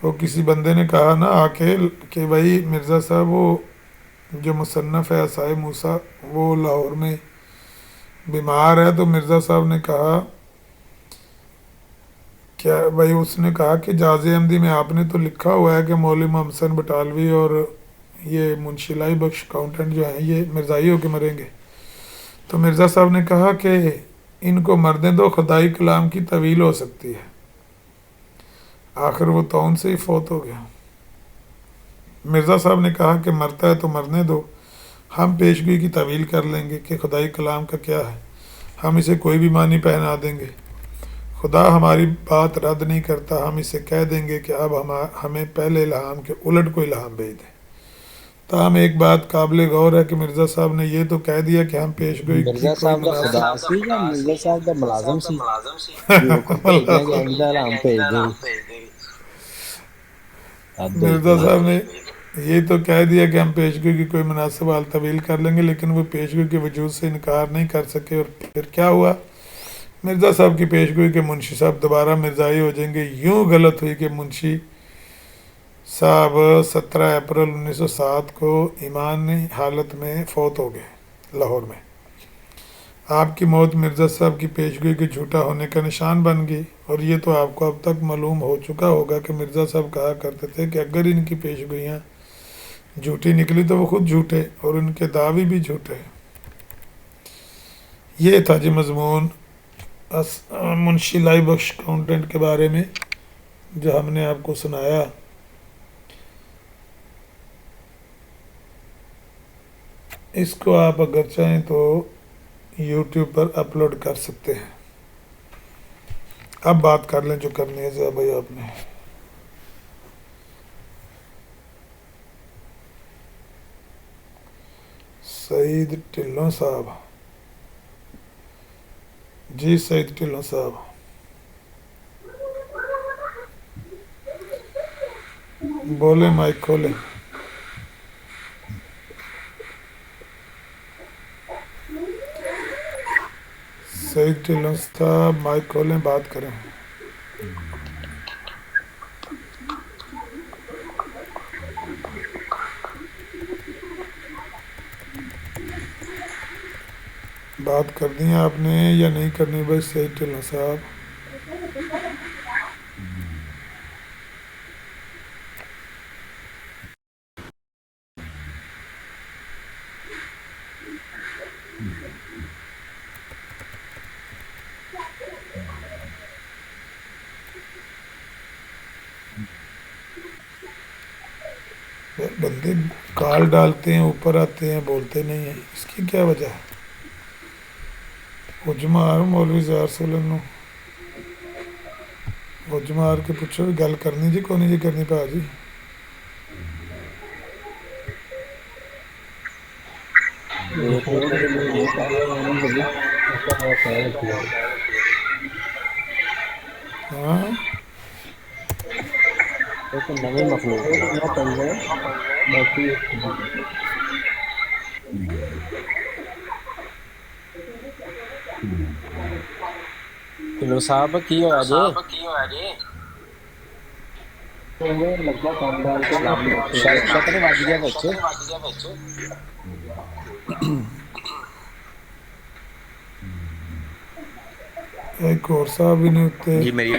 وہ کسی بندے نے کہا نا آ کے کہ بھائی مرزا صاحب وہ جو مصنف ہے عصائے موسیٰ وہ لاہور میں بیمار ہے، تو مرزا صاحب نے کہا کیا بھائی، اس نے کہا کہ جاز احمدی میں آپ نے تو لکھا ہوا ہے کہ مولوی محمد حسن بٹالوی اور یہ منشی لائی بخش اکاؤنٹنٹ جو ہیں یہ مرزائی ہو کے مریں گے. تو مرزا صاحب نے کہا کہ ان کو مرنے دو، خدائی کلام کی طویل ہو سکتی ہے. آخر وہ طاعون سے ہی فوت ہو گیا. مرزا صاحب نے کہا کہ مرتا ہے تو مرنے دو، ہم پیشگوئی کی طویل کر لیں گے کہ خدائی کلام کا کیا ہے، ہم اسے کوئی بھی معنی پہنا دیں گے. خدا ہماری بات رد نہیں کرتا، ہم اسے کہہ دیں گے کہ اب ہمیں پہلے الہام کے الٹ کو الہام بھیج دیں. تاہم ایک بات قابل غور ہے کہ مرزا صاحب نے یہ تو کہہ دیا کہ ہم پیشگوئی کی مرزا کوئی صاحب دا خدا سی یا مرزا صاحب دا ملازم سی کہ وہ کو بھیج دیں کہ آئندہ ہم بھیج دیں گے. مرزا صاحب نے یہ تو کہہ دیا کہ ہم پیشگوئی کی کوئی مناسب حال طویل کر لیں گے، لیکن وہ پیشگوئی کے وجود سے انکار نہیں کر سکے. اور پھر کیا ہوا؟ مرزا صاحب کی پیشگوئی کے منشی صاحب دوبارہ مرزائی ہو جائیں گے. یوں غلط ہوئی کہ منشی صاحب 17 اپریل 1907 کو ایمانی حالت میں فوت ہو گئے لاہور میں. آپ کی موت مرزا صاحب کی پیشگوئی کے جھوٹا ہونے کا نشان بن گئی. اور یہ تو آپ کو اب تک معلوم ہو چکا ہوگا کہ مرزا صاحب کہا کرتے تھے کہ اگر ان کی پیشگوئیاں جھوٹی نکلی تو وہ خود جھوٹے اور ان کے دعوی بھی جھوٹے. یہ تھا جی مضمون منشی لائی بخش اکاؤنٹنٹ کے بارے میں جو ہم نے آپ کو سنایا. اس کو آپ اگر چاہیں تو یوٹیوب پر اپلوڈ کر سکتے ہیں. اب بات کر لیں جو کرنی ہے ذرا بھائی آپ نے. سعید ٹھلوں صاحب، جی سعید ٹھلوں صاحب بولیں، مائک کھولیں. سعید ٹھلوں صاحب مائک کھولیں، بات کریں. بات کرنی ہے آپ نے یا نہیں کرنی بھائی سعید ٹھلوں صاحب؟ بندے کال ڈالتے ہیں، اوپر آتے ہیں، بولتے نہیں ہیں، اس کی کیا وجہ ہے؟ اجمار مولوی زہر سولن اجمار کے پوچھو گل کرنی جی کونی جی کرنی پا جی. رپورٹ کے لیے یہ کہہ رہے ہیں کہ ایسا خیال کیا ہاں ایک نئی مخلوق نہ پڑھ لے باقی ٹھلوں صاحب کی ہوا جی لگا کام ڈال کے شٹر وج گیا بچ. ایک اور صاحب بھی نہیں ہوتے. جی میری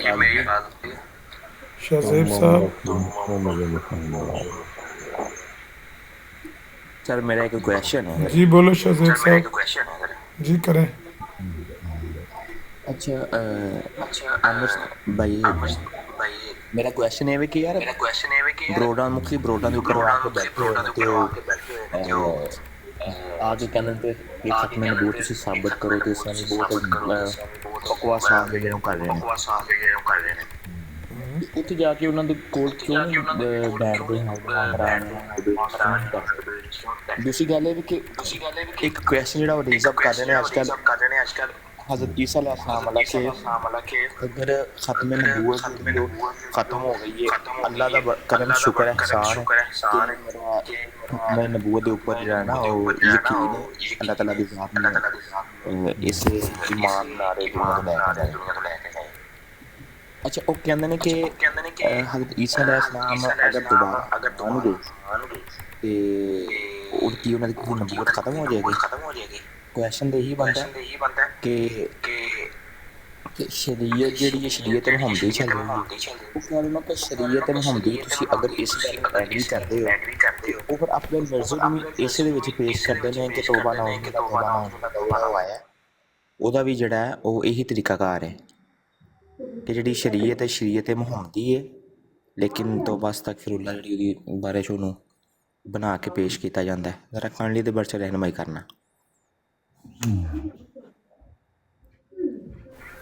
شاہ زیب صاحب. سر میرا ایک کویشچن ہے. جی بولو شاہ زیب صاحب. جی کریں. اچھا عامر بھائی میرا کویشچن ہے کہ یار بروڈاں مکھی بروڈاں دے اوپر آ کے بیٹھے ہوئے تے او آگے کہنے تے کہ ختم نبوت تسی ثابت کرو تے سانی بہت بکواس آ گئی جنوں کر رہے ہیں. اتنے جا کے انہوں نے کول کیوں نہیں بیٹھتے ہیں عمران کیوں نہیں کرتے. دوسری گل ہے کہ ایک کویشچن جڑا ریز اپ کر رہے ہیں اج کل حضرت عیسیٰ علیہ السلام والا کہ اگر ختم نبوت جو ختم ہو گئی ہے اللہ دا کرم شکر احسان ہے کہ میرا ختم نبوت دے اوپر جو ہے نا وہ یقین ہے اللہ تعالیٰ دی ذات میں اس ایمان نارے دنیا تو لے کے گئے. اچھا وہ کہندے نے کہ حضرت عیسیٰ علیہ السلام اگر دوبارہ آن گے تے ان کی انہاں دی نبوت ختم ہو جائے گی. کویشچن تو یہی بنتا ہے کہ شریعت جیڑی ہے شریعت محمدی چل رہی ہے وہ کہہ رہے کہ شریعت محمدی تسی اگر اس گل نال ایگری کردے ہو ਤੇ ਉਹ ਫਿਰ ਆਪਣੇ ਮਿਰਜ਼ੇ ਨੂੰ ਵੀ ਇਸੇ ਦੇ ਵਿੱਚ ਪੇਸ਼ ਕਰਦੇ ਨੇ ਕਿ ਤੋਬਾ ਨਾ ਹੁੰਦਾ ਜਿਹੜਾ ਉਹ ਹੈ ਉਹਦਾ ਵੀ ਜਿਹੜਾ ਹੈ ਉਹ ਇਹੀ ਤਰੀਕਾਕਾਰ ਹੈ ਕਿ ਜਿਹੜੀ ਸ਼ਰੀਅਤ ਮੁਹੰਮਦੀ ਹੈ, ਲੇਕਿਨ ਤੋਬਾ ਅਸਤਗਫਿਰੁੱਲਾਹ ਜਿਹੜੀ ਉਹਦੀ ਬਾਰੇ 'ਚ ਉਹਨੂੰ ਬਣਾ ਕੇ ਪੇਸ਼ ਕੀਤਾ ਜਾਂਦਾ ਹੈ। ਜ਼ਰਾ ਕਾਇੰਡਲੀ ਦੇ ਬਾਰੇ 'ਚ ਰਹਿਨੁਮਾਈ ਕਰਨਾ।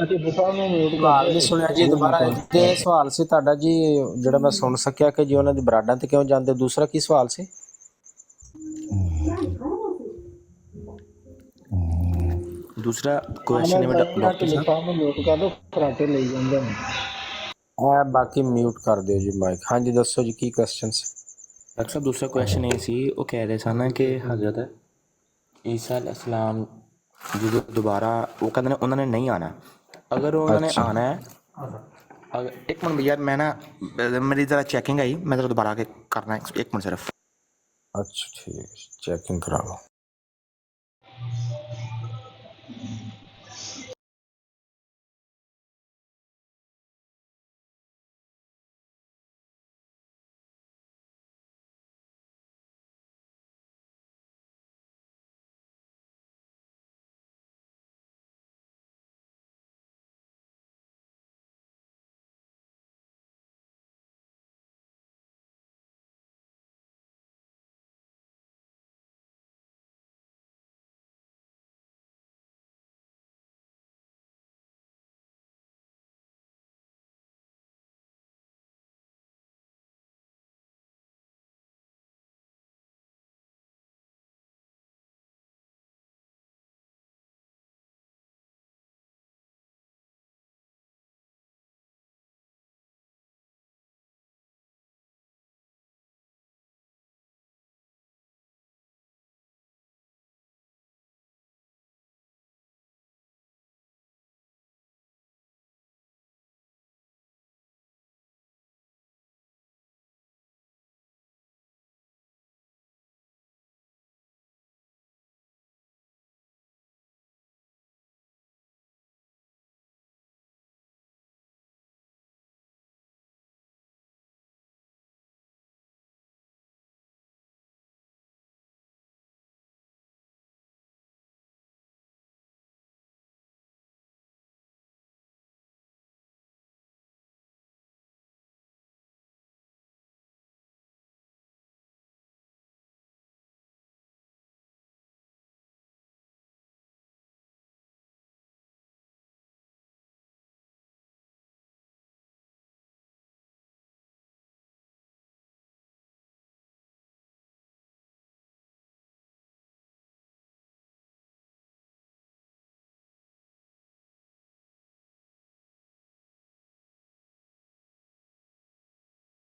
ਸਵਾਲ ਨਹੀਂ ਸੁਣਿਆ ਜੀ ਦੁਬਾਰਾ। ਤੇ ਸਵਾਲ ਸੀ ਤੁਹਾਡਾ ਜੀ ਜਿਹੜਾ ਮੈਂ ਸੁਣ ਸਕਿਆ ਕਿ ਜੀ ਉਹਨਾਂ ਦੀ ਬਰਾਡਾਂ ਤੇ ਕਿਉਂ ਜਾਂਦੇ, ਦੂਸਰਾ ਕੀ ਸਵਾਲ ਸੀ? ਦੂਸਰਾ ਕੁਐਸਚਨ ਹੈ ਡਾਕਟਰ ਸਾਹਿਬ ਬਾਕੀ ਮਿਊਟ ਕਰ ਦਿਓ ਜੀ ਮਾਈਕ। ਹਾਂਜੀ ਦੱਸੋ ਜੀ ਕੀ ਕੁਐਸਚਨ ਸੀ? ਡਾਕਟਰ ਸਾਹਿਬ ਦੂਸਰਾ ਕੁਐਸਚਨ ਇਹ ਸੀ, ਉਹ ਕਹਿ ਰਹੇ ਸਨ ਕਿ ਹਜ਼ਰਤ ਈਸਾ ਅਲੈਹਿਸਲਾਮ ਜਦੋਂ ਦੁਬਾਰਾ ਉਹ ਕਹਿੰਦੇ ਨੇ ਉਹਨਾਂ ਨੇ ਨਹੀਂ ਆਉਣਾ, ਅਗਰ ਉਹਨਾਂ ਨੇ ਆਉਣਾ ਹੈ ਅਗਰ ਇੱਕ ਮਿੰਟ ਯਾਰ ਮੈਂ ਨਾ ਮੇਰੀ ਜ਼ਰਾ ਚੈਕਿੰਗ ਆਈ, ਮੈਂ ਜ਼ਰਾ ਦੁਬਾਰਾ ਕੇ ਕਰਨਾ ਇੱਕ ਮਿੰਟ ਸਿਰਫ। ਅੱਛਾ ਠੀਕ, ਚੈਕਿੰਗ ਕਰਾ ਲਓ।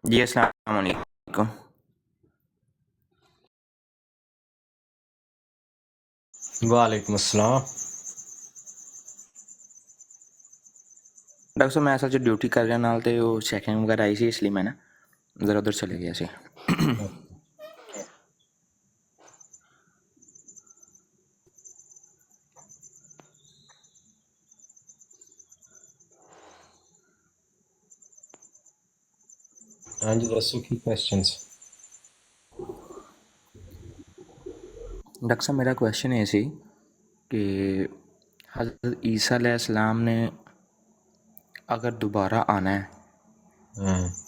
جی السلام علیکم۔ ਵਾਲੇਕੁਮ ਅਸਲਾਮ। ਡਾਕਟਰ ਸਾਹਿਬ ਮੈਂ ਅਸਲ 'ਚ ਡਿਊਟੀ ਕਰ ਰਿਹਾ ਨਾਲ, ਤੇ ਉਹ ਚੈਕਿੰਗ ਵਗੈਰਾ ਆਈ ਸੀ, ਇਸ ਲਈ ਮੈਂ ਨਾ ਜ਼ਰਾ ਉੱਧਰ ਚਲੇ ਗਿਆ ਸੀ। ਹਾਂਜੀ ਦੱਸੋ ਕੀ ਕੁਐਸਚਨ ਸੀ? ਡਾਕਟਰ ਸਾਹਿਬ ਮੇਰਾ ਕੁਐਸਚਨ ਇਹ ਸੀ ਕਿ ਹਜ਼ਰਤ ਈਸਾ ਅਲੈਹਿ ਸਲਾਮ ਨੇ ਅਗਰ ਦੁਬਾਰਾ ਆਉਣਾ ਹੈ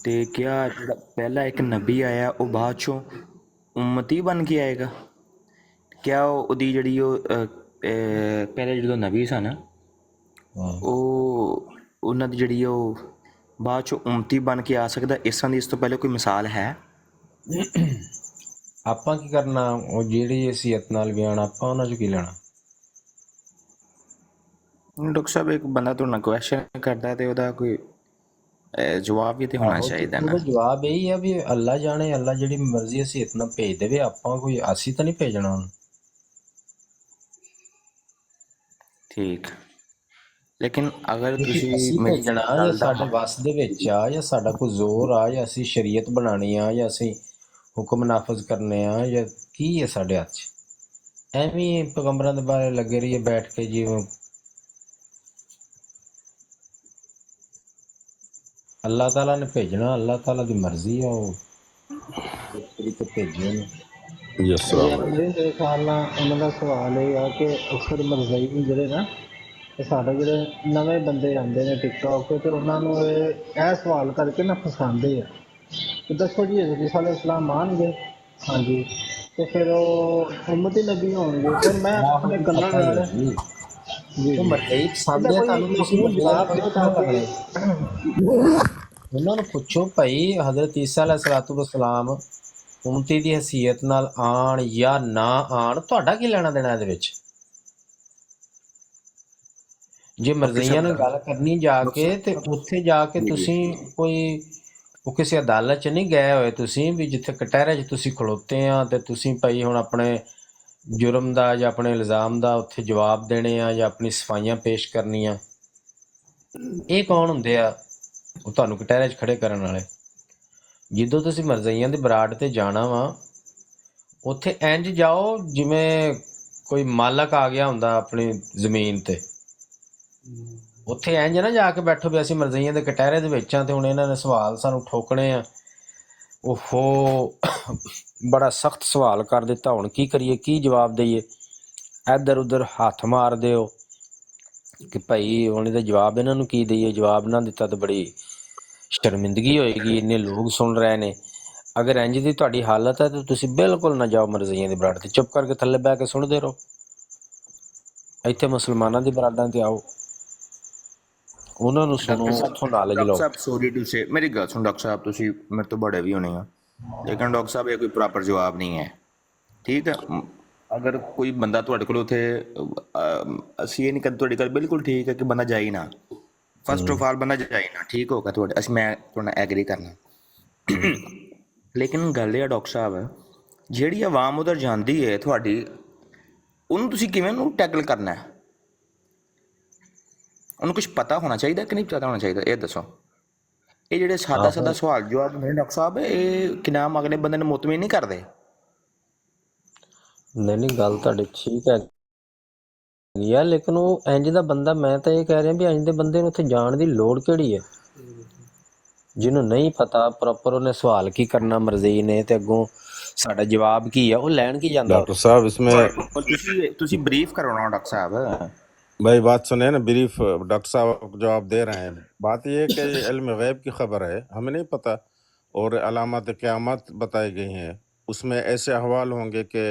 ਤੇ ਕਿਆ ਜਿਹੜਾ ਪਹਿਲਾ ਇੱਕ ਨਬੀ ਆਇਆ ਉਹ ਬਾਅਦ 'ਚੋਂ ਉਮਤੀ ਬਣ ਕੇ ਆਏਗਾ? ਕਿਆ ਉਹਦੀ ਜਿਹੜੀ ਉਹ ਪਹਿਲੇ ਜਦੋਂ ਨਬੀ ਸਨ ਉਹ ਉਹਨਾਂ ਦੀ ਜਿਹੜੀ ਉਹ ਬਾਅਦ 'ਚੋਂ ਉਮਤੀ ਬਣ ਕੇ ਆ ਸਕਦਾ? ਇਸ ਤਰ੍ਹਾਂ ਦੀ ਇਸ ਤੋਂ ਪਹਿਲੇ ਕੋਈ ਮਿਸਾਲ ਹੈ? ਆਪਾਂ ਕੀ ਕਰਨਾ, ਉਹ ਜਿਹੜੀ ਹਸੀਅਤ ਨਾਲ ਵੀ ਆਉਣਾ, ਆਪਾਂ ਉਹਨਾਂ 'ਚ ਕੀ ਲੈਣਾ? ਡਾਕਟਰ ਸਾਹਿਬ ਇੱਕ ਬੰਦਾ ਤੁਹਾਡੇ ਨਾਲ ਕੁਐਸਚਨ ਕਰਦਾ ਤੇ ਉਹਦਾ ਕੋਈ ਜਵਾਬ ਵੀ ਤੇ ਹੋਣਾ ਚਾਹੀਦਾ ਨਾ। ਜਵਾਬ ਇਹੀ ਆ ਵੀ ਅੱਲਾ ਜਾਣੇ, ਅੱਲਾ ਜਿਹੜੀ ਮਰਜ਼ੀ ਹਸੀਅਤ ਨਾਲ ਭੇਜ ਦੇਵੇ, ਆਪਾਂ ਕੋਈ ਅਸੀਂ ਤਾਂ ਨਹੀਂ ਭੇਜਣਾ ਉਹਨੂੰ। ਠੀਕ, ਲੇਕਿਨ ਅਗਰ ਤੁਸੀਂ ਅਸੀਂ ਭੇਜਣਾ ਜਾਂ ਸਾਡੇ ਵੱਸ ਦੇ ਵਿੱਚ ਆ, ਜਾਂ ਸਾਡਾ ਕੋਈ ਜ਼ੋਰ ਆ, ਜਾਂ ਅਸੀਂ ਸ਼ਰੀਅਤ ਬਣਾਉਣੀ ਆ, ਜਾਂ ਅਸੀਂ ਹੁਕਮ ਨਾਫਜ਼ ਕਰਨੇ ਆ, ਜਾਂ ਕੀ ਹੈ ਸਾਡੇ ਹੱਥ 'ਚ? ਐਵੇਂ ਪੈਗੰਬਰਾਂ ਦੇ ਬਾਰੇ ਲੱਗੇ ਰਹੀਏ ਬੈਠ ਕੇ, ਜਿਵੇਂ ਅੱਲਾਹ ਤਾਲਾ ਨੇ ਭੇਜਣਾ, ਅੱਲਾਹ ਤਾਲਾ ਦੀ ਮਰਜ਼ੀ ਆ, ਉਹ ਤਰੀਕੇ ਭੇਜੇ ਨੇ। یس جی السلام آپ علیکم۔ میرے خیال ਨਾਲ ਉਹਨਾਂ ਦਾ ਸਵਾਲ ਇਹ ਆ ਕਿ ਅਕਸਰ ਮਰਜ਼ਈ ਜਿਹੜੇ ਨਾ ਤੇ ਸਾਡੇ ਜਿਹੜੇ ਨਵੇਂ ਬੰਦੇ ਆਉਂਦੇ ਨੇ ਟਿਕਟੌਕ ਤੇ ਉਹਨਾਂ ਨੂੰ ਇਹ ਸਵਾਲ ਕਰਕੇ ਨਾ ਫਸਾਉਂਦੇ ਆ ਕਿ ਦੱਸੋ ਜੀ ਹਜ਼ਰਤ ਈਸਾ ਅਲੈਹਿ ਸਲਾਮ ਆਉਣਗੇ, ਹਾਂਜੀ, ਤੇ ਫਿਰ ਉਹ ਉਮਤੀ ਨਬੀ ਹੋਣਗੇ। ਫਿਰ ਮੈਂ ਆਹੋ ਆਪਣੇ ਜੀ, ਕੰਨਾਂ ਪਤਾ ਹੀ ਨਾਲ ਹੈ ਜੀ। ਜੀ ਉਹ ਜੀ ਮਰਜ਼ਈ ਪਸੰਦ ਇਹਦਾ ਹੈ ਕੋਈ ਤੁਹਾਨੂੰ, ਤੁਸੀਂ ਮਖਲੂਕ ਮਰਜ਼ਈ ਜਵਾਬ ਪੜ੍ਹੋ ਦਿਓ ਕਿਉਂ ਤਾਂ ਲੱਗਣੇ। کہ ਉਹਨਾਂ ਨੂੰ ਪੁੱਛੋ ਭਾਈ ਹਜ਼ਰਤ ਈਸਾ ਅਲੈਹਿਸਸਲਾਤੁ ਵਸਲਾਮ ਉਮਤੀ ਦੀ ਹਸੀਅਤ ਨਾਲ ਆਣ ਜਾਂ ਨਾ ਆਣ, ਤੁਹਾਡਾ ਕੀ ਲੈਣਾ ਦੇਣਾ ਇਹਦੇ ਵਿੱਚ? ਜੇ ਡਾਕਟਰ ਮਰਜ਼ਈਆਂ ਸਾਹਿਬ ਨਾਲ ਗੱਲ ਕਰਨੀ ਜਾ ਡਾਕਟਰ ਕੇ ਤੇ ਸਾਹਿਬ ਉੱਥੇ ਜਾ ਕੇ ਜੀ ਜੀ ਤੁਸੀਂ ਕੋਈ ਉਹ ਕਿਸੇ ਅਦਾਲਤ 'ਚ ਨਹੀਂ ਗਏ ਹੋਏ ਤੁਸੀਂ ਵੀ ਜਿੱਥੇ ਕਟਹਿਰੇ 'ਚ ਤੁਸੀਂ ਖਲੋਤੇ ਆ ਤੇ ਤੁਸੀਂ ਭਾਈ ਹੁਣ ਆਪਣੇ ਜੁਰਮ ਦਾ ਜਾਂ ਆਪਣੇ ਇਲਜ਼ਾਮ ਦਾ ਉੱਥੇ ਜਵਾਬ ਦੇਣੇ ਆ ਜਾਂ ਆਪਣੀ ਸਫਾਈਆਂ ਪੇਸ਼ ਕਰਨੀਆਂ। ਇਹ ਕੌਣ ਹੁੰਦੇ ਆ ਉਹ ਤੁਹਾਨੂੰ ਕਟਹਿਰੇ 'ਚ ਖੜੇ ਕਰਨ ਵਾਲੇ? ਜਦੋਂ ਤੁਸੀਂ ਮਰਜ਼ਈਆਂ ਦੀ ਬਰਾੜ ਤੇ ਜਾਣਾ ਵਾ, ਉੱਥੇ ਇੰਜ ਜਾਓ ਜਿਵੇਂ ਕੋਈ ਮਾਲਕ ਆ ਗਿਆ ਹੁੰਦਾ ਆਪਣੀ ਜ਼ਮੀਨ ਤੇ। ਉੱਥੇ ਇੰਜ ਨਾ ਜਾ ਕੇ ਬੈਠੋ ਵੀ ਅਸੀਂ ਮਰਜ਼ਈਆਂ ਦੇ ਕਟਹਿਰੇ ਦੇ ਵਿੱਚ ਆ ਤੇ ਹੁਣ ਇਹਨਾਂ ਨੇ ਸਵਾਲ ਸਾਨੂੰ ਠੋਕਣੇ ਆ। ਓਹੋ, ਬੜਾ ਸਖਤ ਸਵਾਲ ਕਰ ਦਿੱਤਾ, ਹੁਣ ਕੀ ਕਰੀਏ, ਕੀ ਜਵਾਬ ਦਈਏ? ਇੱਧਰ ਉੱਧਰ ਹੱਥ ਮਾਰਦੇ ਹੋ ਕਿ ਭਾਈ ਹੁਣ ਇਹਦਾ ਜਵਾਬ ਇਹਨਾਂ ਨੂੰ ਕੀ ਦਈਏ, ਜਵਾਬ ਨਾ ਦਿੱਤਾ ਤਾਂ ਬੜੀ ਸ਼ਰਮਿੰਦਗੀ ਹੋਏਗੀ, ਇੰਨੇ ਲੋਕ ਸੁਣ ਰਹੇ ਨੇ। ਅਗਰ ਇੰਜ ਦੀ ਤੁਹਾਡੀ ਹਾਲਤ ਹੈ ਤਾਂ ਤੁਸੀਂ ਬਿਲਕੁਲ ਨਾ ਜਾਓ ਮਰਜ਼ਈਆਂ ਦੀ ਬਰਾੜ ਤੇ, ਚੁੱਪ ਕਰਕੇ ਥੱਲੇ ਬਹਿ ਕੇ ਸੁਣਦੇ ਰਹੋ। ਇੱਥੇ ਮੁਸਲਮਾਨਾਂ ਦੀ ਬਰਾਡਾਂ ਤੇ ਆਓ, ਉਹਨਾਂ ਨੂੰ ਸੁਣੋ, ਉੱਥੋਂ ਨੌਲੇਜ ਡਾਕਟਰ ਲਓ। ਸਾਹਿਬ ਸੌਰੀ ਟੂ ਸੇ, ਮੇਰੀ ਗੱਲ ਸੁਣ ਡਾਕਟਰ ਸਾਹਿਬ, ਤੁਸੀਂ ਮੇਰੇ ਤੋਂ ਬੜੇ ਵੀ ਹੋਣੇ ਆ, ਲੇਕਿਨ ਡਾਕਟਰ ਸਾਹਿਬ ਇਹ ਕੋਈ ਪ੍ਰੋਪਰ ਜਵਾਬ ਨਹੀਂ ਹੈ, ਠੀਕ ਹੈ? ਅਗਰ ਕੋਈ ਬੰਦਾ ਤੁਹਾਡੇ ਕੋਲ ਉੱਥੇ ਅਸੀਂ ਇਹ ਨਹੀਂ ਕਹਿੰਦੇ, ਤੁਹਾਡੀ ਗੱਲ ਬਿਲਕੁਲ ਠੀਕ ਹੈ ਕਿ ਬੰਦਾ ਜਾਈ ਨਾ, ਫਸਟ ਆਫ ਆਲ ਬੰਦਾ ਜਾਈ ਨਾ, ਠੀਕ ਹੋਗਾ ਤੁਹਾਡੇ, ਮੈਂ ਤੁਹਾਡੇ ਨਾਲ ਐਗਰੀ ਕਰਨਾ। ਲੇਕਿਨ ਗੱਲ ਇਹ ਆ ਡਾਕਟਰ ਸਾਹਿਬ, ਜਿਹੜੀ ਆਵਾਮ ਉਧਰ ਜਾਂਦੀ ਹੈ ਤੁਹਾਡੀ, ਉਹਨੂੰ ਤੁਸੀਂ ਕਿਵੇਂ ਉਹਨੂੰ ਟੈਕਲ ਕਰਨਾ ਹੈ? ਉਹਨੂੰ ਕੁਝ ਪਤਾ ਹੋਣਾ ਚਾਹੀਦਾ ਕਿ ਨਹੀਂ ਪਤਾ ਹੋਣਾ ਚਾਹੀਦਾ, ਇਹ ਦੱਸੋ। ਇਹ ਜਿਹੜੇ ਸਾਦਾ ਆਹੋ, ਸਵਾਲ ਜਵਾਬ ਹੁੰਦੇ ਨੇ ਡਾਕਟਰ ਸਾਹਿਬ, ਇਹ ਕਿ ਨਾਮ ਅਗਲੇ ਬੰਦੇ ਨੂੰ ਮੁਤਮਈਨ ਨਹੀਂ ਕਰਦੇ। ਨਹੀਂ ਗੱਲ ਤੁਹਾਡੀ ਠੀਕ ਹੈ ਯਾਰ, ਲੇਕਿਨ ਉਹ ਇੰਜ ਦਾ ਬੰਦਾ, ਮੈਂ ਤਾਂ ਇਹ ਕਹਿ ਰਿਹਾ ਵੀ ਇੰਜ ਦੇ ਬੰਦੇ ਨੂੰ ਉੱਥੇ ਜਾਣ ਦੀ ਲੋੜ ਕਿਹੜੀ ਹੈ? ਜਿਹਨੂੰ ਨਹੀਂ ਪਤਾ ਪ੍ਰੋਪਰ ਉਹਨੇ ਸਵਾਲ ਕੀ ਕਰਨਾ ਮਰਜ਼ਈ ਨੇ ਤੇ ਅੱਗੋਂ ਸਾਡਾ ਜਵਾਬ ਕੀ ਆ, ਉਹ ਲੈਣ ਕੀ ਜਾਂਦਾ ڈاکٹر ਉੱਥੇ? صاحب اس میں ਤੁਸੀਂ ਬਰੀਫ ਕਰਵਾਉਣਾ ਡਾਕਟਰ ਸਾਹਿਬ। بھائی بات سنیں نا، بریف ڈاکٹر صاحب جواب دے رہے ہیں۔ بات یہ ہے کہ علم غیب کی خبر ہے، ہمیں نہیں پتہ، اور علامات قیامت بتائی گئی ہیں، اس میں ایسے احوال ہوں گے کہ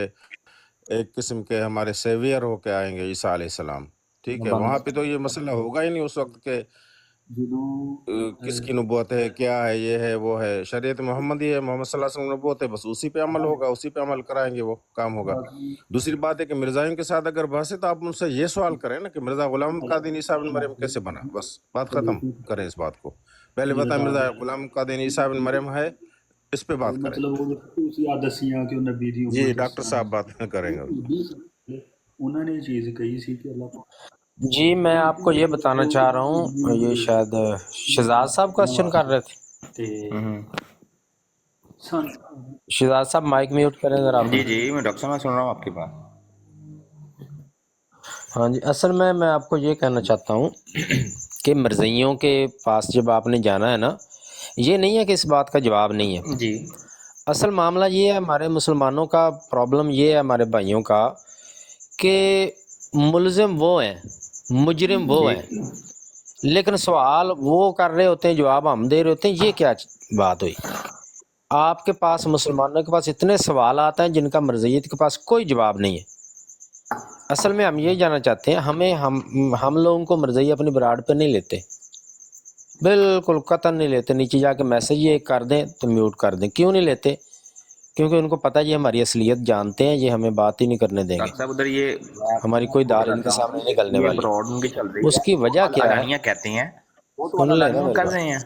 ایک قسم کے ہمارے سیویئر ہو کے آئیں گے عیسیٰ علیہ السلام، ٹھیک ہے؟ وہاں پہ تو یہ مسئلہ ہوگا ہی نہیں اس وقت کہ کس کی نبوت ہے، کیا ہے، یہ ہے وہ ہے۔ شریعت محمدی ہے، محمد صلی اللہ علیہ وسلم نبوت ہے، بس اسی پہ عمل ہوگا، اسی پہ عمل کرائیں گے، وہ کام ہوگا۔ دوسری بات ہے کہ مرزائیوں کے ساتھ اگر بحث ہے تو آپ ان سے یہ سوال کریں نا کہ مرزا غلام قادری عیسیٰ بن مریم کیسے بنا، بس بات ختم کریں اس بات کو۔ پہلے بتائیں مرزا غلام قادری عیسیٰ بن مریم ہے، اس پہ بات کریں۔ جی ڈاکٹر صاحب بات کریں گے۔ انہوں نے یہ چیز کہی سی کہ اللہ جی میں آپ کو یہ بتانا چاہ رہا ہوں، یہ شاید شہزاد صاحب کوشچن کر رہے تھے۔ شہزاد صاحب مائک میوٹ کریں ذرا آپ۔ جی میں ڈاکٹر صاحب سن رہا ہوں آپ کی بات۔ ہاں جی، اصل میں آپ کو یہ کہنا چاہتا ہوں کہ مرزئیوں کے پاس جب آپ نے جانا ہے نا، یہ نہیں ہے کہ اس بات کا جواب نہیں ہے۔ جی اصل معاملہ یہ ہے، ہمارے مسلمانوں کا پرابلم یہ ہے، ہمارے بھائیوں کا، کہ ملزم وہ ہیں، مجرم وہ ہیں، لیکن سوال وہ کر رہے ہوتے ہیں، جواب ہم دے رہے ہوتے ہیں۔ یہ کیا بات ہوئی؟ آپ کے پاس مسلمانوں کے پاس اتنے سوالات ہیں جن کا مرزیت کے پاس کوئی جواب نہیں ہے۔ اصل میں ہم یہ جاننا چاہتے ہیں، ہم لوگوں کو مرزئی اپنی براڈ پہ نہیں لیتے، بالکل قطعاً نہیں لیتے۔ نیچے جا کے میسج یہ کر دیں تو میوٹ کر دیں۔ کیوں نہیں لیتے؟ کیونکہ ان کو پتہ ہے یہ ہماری اصلیت جانتے ہیں، یہ ہمیں بات ہی نہیں کرنے دیں گے، ڈاکٹر صاحب ادھر یہ ہماری کوئی دال ان کے سامنے نہیں گلنے یہ والی۔ فراڈ ان کی چل رہی ہے، اس کی وجہ کیا ہے؟ ادانیہ کہتے ہیں، وہ تو سن لیں نا ادانیہ میری کر بات۔ رہے ہیں۔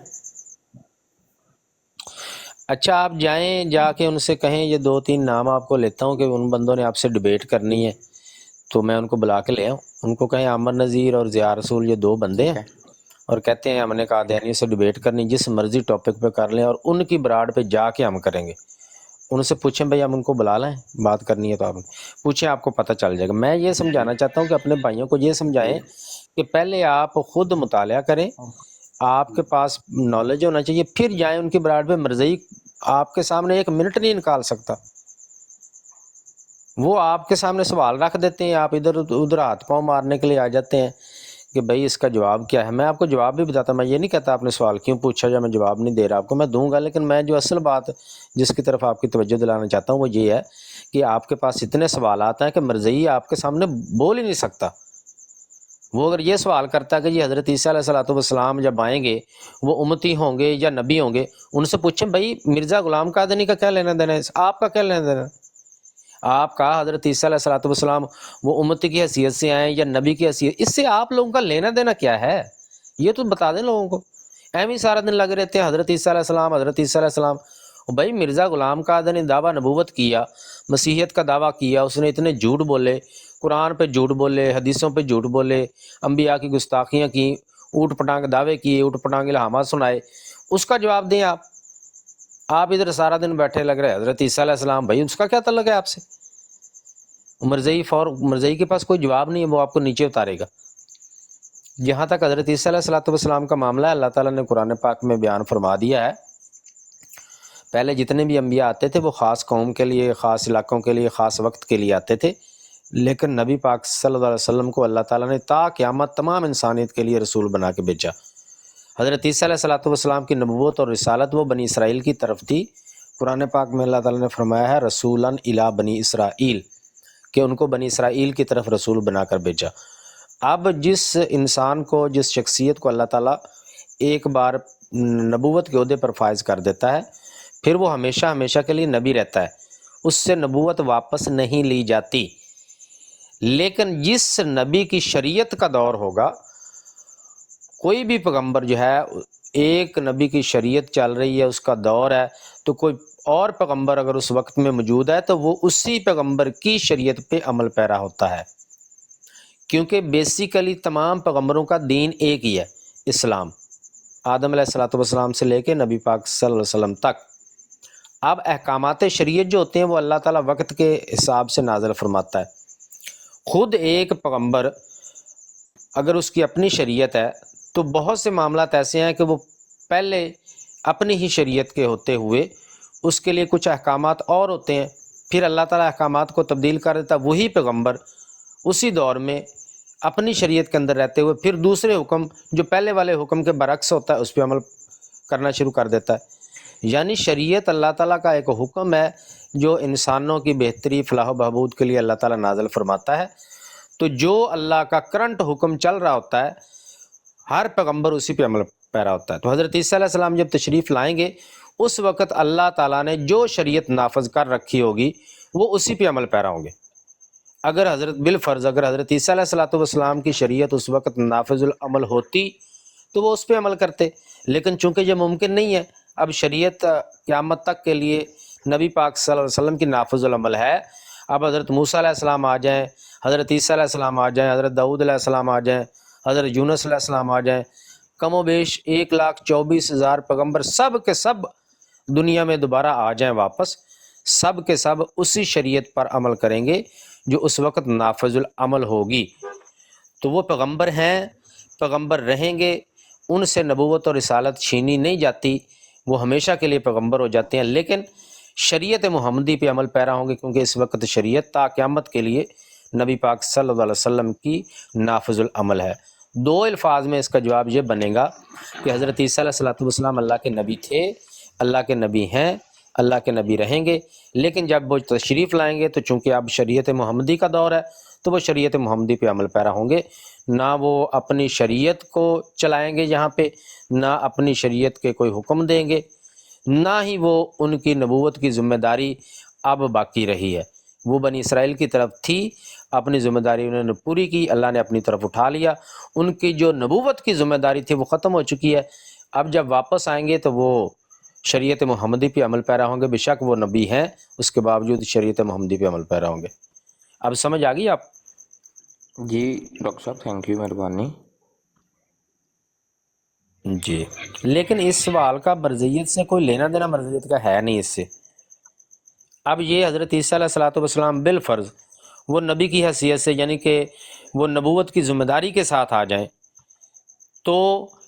اچھا آپ جائیں، جا کے ان سے کہیں، یہ 2-3 نام آپ کو لیتا ہوں کہ ان بندوں نے آپ سے ڈیبیٹ کرنی ہے، تو میں ان کو بلا کے لے آؤں، ان کو کہیں عامر نذیر اور ضیاء رسول یہ 2 بندے ہیں اور کہتے ہیں ہم نے قادیانی سے ڈیبیٹ کرنی، جس مرضی ٹاپک پہ کر لیں، اور ان کی براڈ پہ جا کے ہم کریں گے۔ ان سے پوچھیں بھائی ہم ان کو بلا لیں، بات کرنی ہے تو آپ پوچھیں، آپ کو پتہ چل جائے گا۔ میں یہ سمجھانا چاہتا ہوں کہ اپنے بھائیوں کو یہ سمجھائیں کہ پہلے آپ خود مطالعہ کریں، آپ کے پاس نالج ہونا چاہیے، پھر جائیں ان کی براڈ پہ۔ مرزئی آپ کے سامنے 1 منٹ نہیں نکال سکتا، وہ آپ کے سامنے سوال رکھ دیتے ہیں، آپ ادھر ادھر ہاتھ پاؤں مارنے کے لیے آ جاتے ہیں کہ بھائی اس کا جواب کیا ہے۔ میں آپ کو جواب بھی بتاتا ہوں، میں یہ نہیں کہتا آپ نے سوال کیوں پوچھا یا میں جواب نہیں دے رہا آپ کو، میں دوں گا، لیکن میں جو اصل بات جس کی طرف آپ کی توجہ دلانا چاہتا ہوں وہ یہ ہے کہ آپ کے پاس اتنے سوالات ہیں کہ مرزئی آپ کے سامنے بول ہی نہیں سکتا۔ وہ اگر یہ سوال کرتا ہے کہ یہ حضرت عیسیٰ علیہ الصلوۃ والسلام جب آئیں گے وہ امتی ہوں گے یا نبی ہوں گے، ان سے پوچھیں بھائی مرزا غلام قادری کا کیا لینا دینا ہے، آپ کا کیا لینا دینا ہے؟ آپ کا حضرت عیسیٰ علیہ الصلوۃ والسلام وہ امتی کی حیثیت سے آئیں یا نبی کی حیثیت، اس سے آپ لوگوں کا لینا دینا کیا ہے؟ یہ تو بتا دیں لوگوں کو۔ ایم ہی سارا دن لگے رہتے ہیں حضرت عیسیٰ علیہ السلام، حضرت عیسیٰ علیہ السلام۔ بھائی مرزا غلام قادر نے دعویٰ نبوت کیا، مسیحیت کا دعویٰ کیا، اس نے اتنے جھوٹ بولے، قرآن پہ جھوٹ بولے، حدیثوں پہ جھوٹ بولے، انبیاء کی گستاخیاں کی، اوٹ پٹانگ دعوے کیے، اوٹ پٹانگ الہامات سنائے، اس کا جواب دیں آپ ادھر سارا دن بیٹھے لگ رہے حضرت عیسیٰ علیہ السلام، بھائی اس کا کیا تعلق ہے آپ سے؟ مرزئی کے پاس کوئی جواب نہیں ہے، وہ آپ کو نیچے اتارے گا۔ جہاں تک حضرت عیسیٰ علیہ السلام کا معاملہ ہے، اللہ تعالیٰ نے قرآن پاک میں بیان فرما دیا ہے، پہلے جتنے بھی انبیاء آتے تھے وہ خاص قوم کے لیے، خاص علاقوں کے لیے، خاص وقت کے لیے آتے تھے، لیکن نبی پاک صلی اللہ علیہ وسلم کو اللہ تعالیٰ نے تا قیامت تمام انسانیت کے لیے رسول بنا کے بھیجا۔ حضرت عیسیٰ علیہ السلام کی نبوت اور رسالت وہ بنی اسرائیل کی طرف تھی۔ قرآن پاک میں اللہ تعالیٰ نے فرمایا ہے رسولاً الی بنی اسرائیل، کہ ان کو بنی اسرائیل کی طرف رسول بنا کر بھیجا۔ اب جس انسان کو، جس شخصیت کو اللہ تعالیٰ ایک بار نبوت کے عہدے پر فائز کر دیتا ہے، پھر وہ ہمیشہ ہمیشہ کے لیے نبی رہتا ہے، اس سے نبوت واپس نہیں لی جاتی۔ لیکن جس نبی کی شریعت کا دور ہوگا، کوئی بھی پیغمبر جو ہے، ایک نبی کی شریعت چل رہی ہے، اس کا دور ہے، تو کوئی اور پیغمبر اگر اس وقت میں موجود ہے تو وہ اسی پیغمبر کی شریعت پہ عمل پیرا ہوتا ہے، کیونکہ بیسیکلی تمام پیغمبروں کا دین ایک ہی ہے، اسلام، آدم علیہ السلام سے لے کے نبی پاک صلی اللہ علیہ وسلم تک۔ اب احکامات شریعت جو ہوتے ہیں وہ اللہ تعالیٰ وقت کے حساب سے نازل فرماتا ہے۔ خود ایک پیغمبر اگر اس کی اپنی شریعت ہے تو بہت سے معاملات ایسے ہیں کہ وہ پہلے اپنی ہی شریعت کے ہوتے ہوئے اس کے لیے کچھ احکامات اور ہوتے ہیں، پھر اللہ تعالیٰ احکامات کو تبدیل کر دیتا ہے، وہی پیغمبر اسی دور میں اپنی شریعت کے اندر رہتے ہوئے پھر دوسرے حکم جو پہلے والے حکم کے برعکس ہوتا ہے اس پہ عمل کرنا شروع کر دیتا ہے۔ یعنی شریعت اللہ تعالیٰ کا ایک حکم ہے جو انسانوں کی بہتری، فلاح و بہبود کے لیے اللہ تعالیٰ نازل فرماتا ہے، تو جو اللہ کا کرنٹ حکم چل رہا ہوتا ہے ہر پیغمبر اسی پہ عمل پیرا ہوتا ہے۔ تو حضرت عیسیٰ علیہ السلام جب تشریف لائیں گے اس وقت اللہ تعالیٰ نے جو شریعت نافذ کر رکھی ہوگی وہ اسی پہ عمل پیرا ہوں گے۔ اگر حضرت عیسیٰ علیہ السلام کی شریعت اس وقت نافذ العمل ہوتی تو وہ اس پہ عمل کرتے، لیکن چونکہ یہ ممکن نہیں ہے، اب شریعت قیامت تک کے لیے نبی پاک صلی اللہ علیہ وسلم کی نافذ العمل ہے۔ اب حضرت موسیٰ علیہ السلام آ جائیں، حضرت عیسیٰ علیہ السلام آ جائیں، حضرت داؤد علیہ السلام آ جائیں، حضرت یونس علیہ السلام آ جائیں، کم و بیش 1,24,000 پیغمبر سب کے سب دنیا میں دوبارہ آ جائیں واپس، سب کے سب اسی شریعت پر عمل کریں گے جو اس وقت نافذ العمل ہوگی۔ تو وہ پیغمبر ہیں، پیغمبر رہیں گے، ان سے نبوت اور رسالت چھینی نہیں جاتی، وہ ہمیشہ کے لیے پیغمبر ہو جاتے ہیں، لیکن شریعت محمدی پہ عمل پیرا ہوں گے، کیونکہ اس وقت شریعت تا قیامت کے لیے نبی پاک صلی اللہ علیہ وسلم کی نافذ العمل ہے۔ 2 الفاظ میں اس کا جواب یہ بنے گا کہ حضرت عیسیٰ علیہ السلام اللہ کے نبی تھے، اللہ کے نبی ہیں، اللہ کے نبی رہیں گے، لیکن جب وہ تشریف لائیں گے تو چونکہ اب شریعت محمدی کا دور ہے تو وہ شریعت محمدی پہ عمل پیرا ہوں گے، نہ وہ اپنی شریعت کو چلائیں گے یہاں پہ، نہ اپنی شریعت کے کوئی حکم دیں گے، نہ ہی وہ ان کی نبوت کی ذمہ داری اب باقی رہی ہے۔ وہ بنی اسرائیل کی طرف تھی، اپنی ذمہ داری انہوں نے پوری کی، اللہ نے اپنی طرف اٹھا لیا، ان کی جو نبوت کی ذمہ داری تھی وہ ختم ہو چکی ہے۔ اب جب واپس آئیں گے تو وہ شریعت محمدی پہ عمل پیرا ہوں گے، بے شک وہ نبی ہیں، اس کے باوجود شریعت محمدی پہ عمل پیرا ہوں گے۔ اب سمجھ آ گئی آپ؟ جی ڈاکٹر صاحب تھینک یو، مہربانی۔ جی، لیکن اس سوال کا مرزیت سے کوئی لینا دینا مرزیت کا ہے نہیں اس سے۔ اب یہ حضرت عیسیٰ علیہ السلام بالفرض وہ نبی کی حیثیت سے، یعنی کہ وہ نبوت کی ذمہ داری کے ساتھ آ جائیں، تو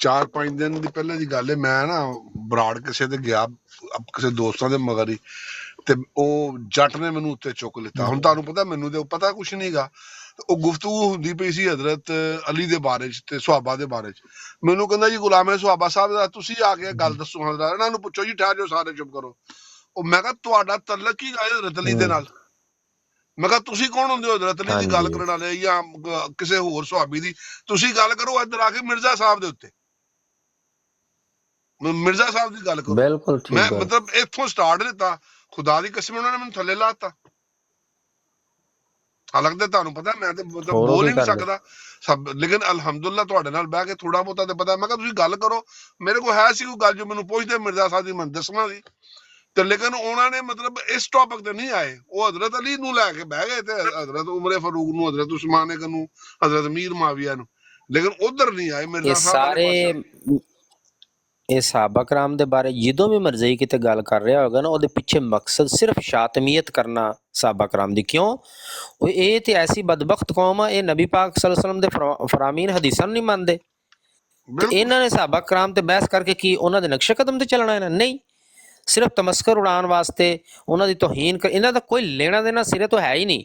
4-5 ਦਿਨ ਦੀ ਪਹਿਲੇ ਦੀ ਗੱਲ ਹੈ, ਮੈਂ ਨਾ ਬਰਾੜ ਕਿਸੇ ਤੇ ਗਿਆ ਕਿਸੇ ਦੋਸਤਾਂ ਦੇ ਮਗਰ ਹੀ, ਤੇ ਉਹ ਜੱਟ ਨੇ ਮੈਨੂੰ ਉੱਤੇ ਚੁੱਕ ਲਿੱਤਾ। ਹੁਣ ਤੁਹਾਨੂੰ ਪਤਾ ਮੈਨੂੰ ਤੇ ਪਤਾ ਕੁਛ ਨਹੀਂਗਾ। ਉਹ ਗੁਫ਼ਤਗੂ ਹੁੰਦੀ ਪਈ ਸੀ ਹਜ਼ਰਤ ਅਲੀ ਦੇ ਬਾਰੇ ਚ ਤੇ ਸੁਹਾਬਾ ਦੇ ਬਾਰੇ ਚ। ਮੈਨੂੰ ਕਹਿੰਦਾ ਜੀ ਗੁਲਾਮੇ ਸੁਹਾਬਾ ਸਾਹਿਬ ਦਾ ਤੁਸੀਂ ਆ ਕੇ ਗੱਲ ਦੱਸੋ, ਹਜ਼ਰਤ ਇਹਨਾਂ ਨੂੰ ਪੁੱਛੋ ਜੀ, ਠਹਿਰ ਜਾਓ ਸਾਰੇ ਚੁੱਪ ਕਰੋ। ਉਹ ਮੈਂ ਕਿਹਾ ਤੁਹਾਡਾ ਤਲਕ ਕੀ ਹੈ ਹਜ਼ਰਤ ਅਲੀ ਦੇ ਨਾਲ? ਮੈਂ ਕਿਹਾ ਤੁਸੀਂ ਕੌਣ ਹੁੰਦੇ ਹੋ ਹਜ਼ਰਤ ਅਲੀ ਦੀ ਗੱਲ ਕਰਨ ਵਾਲੇ ਜਾਂ ਕਿਸੇ ਹੋਰ ਸੁਹਾਬੀ ਦੀ? ਤੁਸੀਂ ਗੱਲ ਕਰੋ ਇੱਧਰ ਆ ਕੇ ਮਿਰਜ਼ਾ ਸਾਹਿਬ ਦੇ ਉੱਤੇ, ਮਿਰਜ਼ਾ ਸਾਹਿਬ ਦੀ ਗੱਲ ਕਰੋ। ਬਿਲਕੁਲ ਠੀਕ ਮੈਂ ਹੈ। ਮਤਲਬ ਇੱਥੋਂ ਸਟਾਰਟ ਦਿੱਤਾ, ਖੁਦਾ ਦੀ ਕਸਮ ਉਹਨਾਂ ਨੇ ਮੈਨੂੰ ਥੱਲੇ ਲਾਤਾ। ਹਾਲਾਂਕਿ ਤੁਹਾਨੂੰ ਪਤਾ ਮੈਂ ਤੇ ਮਤਲਬ ਬੋਲ ਹੀ ਨਹੀਂ ਸਕਦਾ ਸਭ, ਲੇਕਿਨ ਅਲਹਮਦੁਲਿਲਾ ਤੁਹਾਡੇ ਨਾਲ ਬਹਿ ਕੇ ਥੋੜਾ ਬਹੁਤਾ ਤੇ ਪਤਾ। ਮੈਂ ਕਿਹਾ ਤੁਸੀਂ ਗੱਲ ਕਰੋ, ਮੇਰੇ ਕੋਲ ਹੈ ਸੀ ਕੋਈ ਗੱਲ ਜੋ ਮੈਨੂੰ ਪੁੱਛਦੇ ਮਿਰਜ਼ਾ ਸਾਹਿਬ ਦੀ, ਮੈਨੂੰ ਦੱਸਣਾ ਸੀ ਤੇ, ਲੇਕਿਨ ਉਹਨਾਂ ਨੇ ਮਤਲਬ ਇਸ ਟੌਪਿਕ ਤੇ ਨਹੀਂ ਆਏ। ਉਹ ਹਜ਼ਰਤ ਅਲੀ ਨੂੰ ਲੈ ਕੇ ਬਹਿ ਗਏ ਤੇ ਹਜ਼ਰਤ ਉਮਰ ਫਾਰੂਕ ਨੂੰ, ਹਜ਼ਰਤ ਉਸਮਾਨ ਗਨੀ ਨੂੰ, ਹਜ਼ਰਤ ਮੀਰ ਮਾਵੀਆ ਨੂੰ, ਲੇਕਿਨ ਉਧਰ ਨਹੀਂ ਆਏ ਮਿਰਜ਼ਾ ਸਾਹਿਬ ਵਾਲੇ ਪਾਸੇ। ਇਹ ਸਾਹਬਾ ਕਰਾਮ ਦੇ ਬਾਰੇ ਜਦੋਂ ਵੀ ਮਰਜ਼ਈ ਕਿਤੇ ਗੱਲ ਕਰ ਰਿਹਾ ਹੋਗਾ ਨਾ, ਉਹਦੇ ਪਿੱਛੇ ਮਕਸਦ ਸਿਰਫ ਸ਼ਾਤਮੀਅਤ ਕਰਨਾ ਸਾਹਬਾ ਕਰਾਮ ਦੀ। ਕਿਉਂ? ਉਹ ਇਹ ਤੇ ਐਸੀ ਬਦਬਖਤ ਕੌਮ ਆ, ਇਹ ਨਬੀ ਪਾਕ ਸੱਲੱਲਾਹੁ ਅਲੈਹਿ ਵਸੱਲਮ ਦੇ ਫਰਾਮੀਨ ਹਦੀਸਾਂ ਨੂੰ ਨਹੀਂ ਮੰਨਦੇ ਤੇ ਇਹਨਾਂ ਨੇ ਸਾਹਬਾ ਕਰਾਮ ਤੇ ਬਹਿਸ ਕਰਕੇ ਕੀ ਉਹਨਾਂ ਦੇ ਨਕਸ਼ੇ ਕਦਮ ਤੇ ਚੱਲਣਾ? ਇਹਨਾਂ ਨਹੀਂ, ਸਿਰਫ ਤਮਸਕਰ ਉਡਾਉਣ ਵਾਸਤੇ, ਉਹਨਾਂ ਦੀ ਤੋਹੀਨ ਕਰ, ਇਹਨਾਂ ਦਾ ਕੋਈ ਲੈਣਾ ਦੇਣਾ ਸਿਰੇ ਤੋਂ ਹੈ ਹੀ ਨਹੀਂ।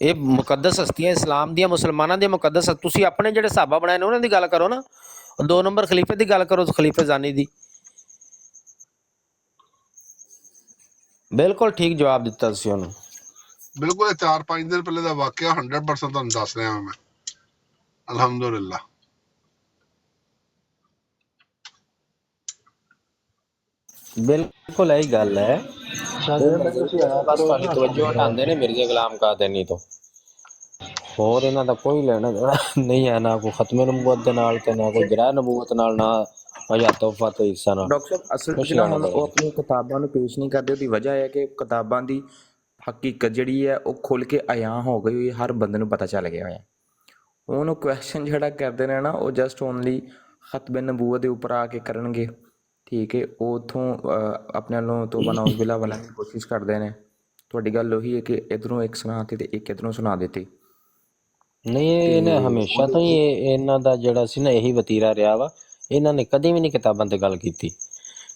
ਇਹ ਮੁਕੱਦਸ ਹਸਤੀਆਂ ਇਸਲਾਮ ਦੀਆਂ, ਮੁਸਲਮਾਨਾਂ ਦੀਆਂ ਮੁਕੱਦਸ, ਤੁਸੀਂ ਆਪਣੇ ਜਿਹੜੇ ਸਾਹਬਾ ਬਣਾਏ ਨੇ ਉਹਨਾਂ ਦੀ ਗੱਲ ਕਰੋ ਨਾ। 2 ਨੰਬਰ ਖਲੀਫੇ ਦੀ ਗੱਲ ਕਰੋ, ਖਲੀਫੇ ਜ਼ਾਨੀ ਦੀ। ਬਿਲਕੁਲ ਠੀਕ ਜਵਾਬ ਦਿੱਤਾ ਤੁਸੀਂ ਉਹਨੂੰ। ਬਿਲਕੁਲ 4-5 ਦਿਨ ਪਹਿਲੇ ਦਾ ਵਾਕਿਆ 100% ਤੁਹਾਨੂੰ ਦੱਸ ਰਿਹਾ ਹਾਂ ਮੈਂ, ਅਲਹਮਦੁਲਿਲਾ। ਬਿਲਕੁਲ ਇਹੀ ਗੱਲ ਹੈ। ਬਸ ਤੁਹਾਡੀ ਤਵੱਜੋ ਹਟਾਉਂਦੇ ਨੇ ਮਿਰਜ਼ਾ ਗੁਲਾਮ ਕਾਦਨੀ ਤੋਂ, ਹੋਰ ਇਹਨਾਂ ਦਾ ਕੋਈ ਲੈਣਾ ਦੇਣਾ ਨਹੀਂ ਹੈ, ਨਾ ਕੋਈ ਖਤਮੇ ਨਬੂਵਤ ਦੇ ਨਾਲ ਤੇ ਨਾ ਕੋਈ ਗੈਰ ਨਬੂਵਤ ਨਾਲ, ਨਾ ਤੋਹਫਾ ਤੇ ਹਿੱਸਾ ਨਾਲ। ਡਾਕਟਰ ਸਾਹਿਬ ਅਸਲ ਵਿੱਚ ਹੁਣ ਉਹ ਆਪਣੀ ਕਿਤਾਬਾਂ ਨੂੰ ਪੇਸ਼ ਨਹੀਂ ਕਰਦੇ। ਉਹਦੀ ਵਜ੍ਹਾ ਹੈ ਕਿ ਕਿਤਾਬਾਂ ਦੀ ਹਕੀਕਤ ਜਿਹੜੀ ਹੈ ਉਹ ਖੁੱਲ੍ਹ ਕੇ ਅਯਾਂ ਹੋ ਗਈ ਹੋਈ, ਹਰ ਬੰਦੇ ਨੂੰ ਪਤਾ ਚੱਲ ਗਿਆ ਹੋਇਆ। ਹੁਣ ਉਹ ਕੁਐਸਚਨ ਜਿਹੜਾ ਕਰਦੇ ਨੇ ਨਾ, ਉਹ ਜਸਟ ਓਨਲੀ ਖਤਮੇ ਨਬੂਵਤ ਦੇ ਉੱਪਰ ਆ ਕੇ ਕਰਨਗੇ, ਠੀਕ ਹੈ। ਉਹ ਉੱਥੋਂ ਆਪਣੇ ਵੱਲੋਂ ਤੋਬਾ ਨਾਉਜ਼ ਬਿਲਾ ਵਾਲਾ ਦੀ ਕੋਸ਼ਿਸ਼ ਕਰਦੇ ਨੇ। ਤੁਹਾਡੀ ਗੱਲ ਉਹੀ ਹੈ ਕਿ ਇੱਧਰੋਂ ਇੱਕ ਸੁਣਾਤੀ ਤੇ ਇੱਕ ਇੱਧਰੋਂ ਸੁਣਾ ਦਿੱਤੀ। ਨਹੀਂ, ਇਹਨੇ ਹਮੇਸ਼ਾ ਤੋਂ ਹੀ ਇਹਨਾਂ ਦਾ ਜਿਹੜਾ ਸੀ ਨਾ ਇਹੀ ਵਤੀਰਾ ਰਿਹਾ ਵਾ। ਇਹਨਾਂ ਨੇ ਕਦੀ ਵੀ ਨਹੀਂ ਕਿਤਾਬਾਂ ਤੇ ਗੱਲ ਕੀਤੀ।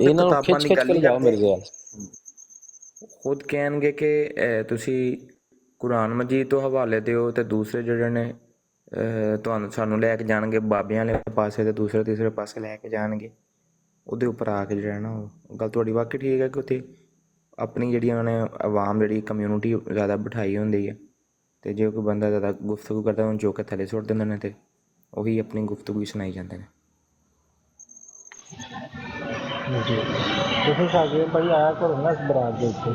ਇਹਨਾਂ ਨੂੰ ਖਿੱਚ ਖਿੱਚ ਕੇ ਜਾਓ ਮਿਰਜ਼ੇ ਵਾਲ। ਖੁਦ ਕਹਿਣਗੇ ਕਿ ਤੁਸੀਂ ਕੁਰਾਨ ਮਜੀਦ ਤੋਂ ਹਵਾਲੇ ਦਿਓ, ਤੇ ਦੂਸਰੇ ਜਿਹੜੇ ਨੇ ਤੁਹਾਨੂੰ ਸਾਨੂੰ ਲੈ ਕੇ ਜਾਣਗੇ ਬਾਬਿਆਂ ਵਾਲੇ ਪਾਸੇ ਤੇ ਦੂਸਰੇ ਤੀਸਰੇ ਪਾਸੇ ਲੈ ਕੇ ਜਾਣਗੇ। ਉਹਦੇ ਉੱਪਰ ਆ ਕੇ ਜਿਹੜਾ ਨਾ ਉਹ ਗੱਲ ਤੁਹਾਡੀ ਵਾਕਈ ਠੀਕ ਹੈ ਕਿ ਉੱਥੇ ਆਪਣੀ ਜਿਹੜੀ ਉਹਨਾਂ ਨੇ ਆਵਾਮ ਜਿਹੜੀ ਕਮਿਊਨਿਟੀ ਜ਼ਿਆਦਾ ਬਿਠਾਈ ਹੁੰਦੀ ਹੈ, ਅਤੇ ਜੇ ਕੋਈ ਬੰਦਾ ਜ਼ਿਆਦਾ ਗੁਫ਼ਤਗੂ ਕਰਦਾ ਉਹਨੂੰ ਜੋ ਕਿ ਥੱਲੇ ਸੁੱਟ ਦਿੰਦੇ ਨੇ ਅਤੇ ਉਹੀ ਆਪਣੀ ਗੁਫ਼ਤਗੂ ਹੀ ਸੁਣਾਈ ਜਾਂਦੇ ਨੇ। ਜੀ ਤੁਸੀਂ ਸਾਡੇ ਭਾਈ ਆਇਆ ਕਰੋ ਨਾ ਇਸ ਬਰਾਤ ਦੇ ਉੱਤੇ।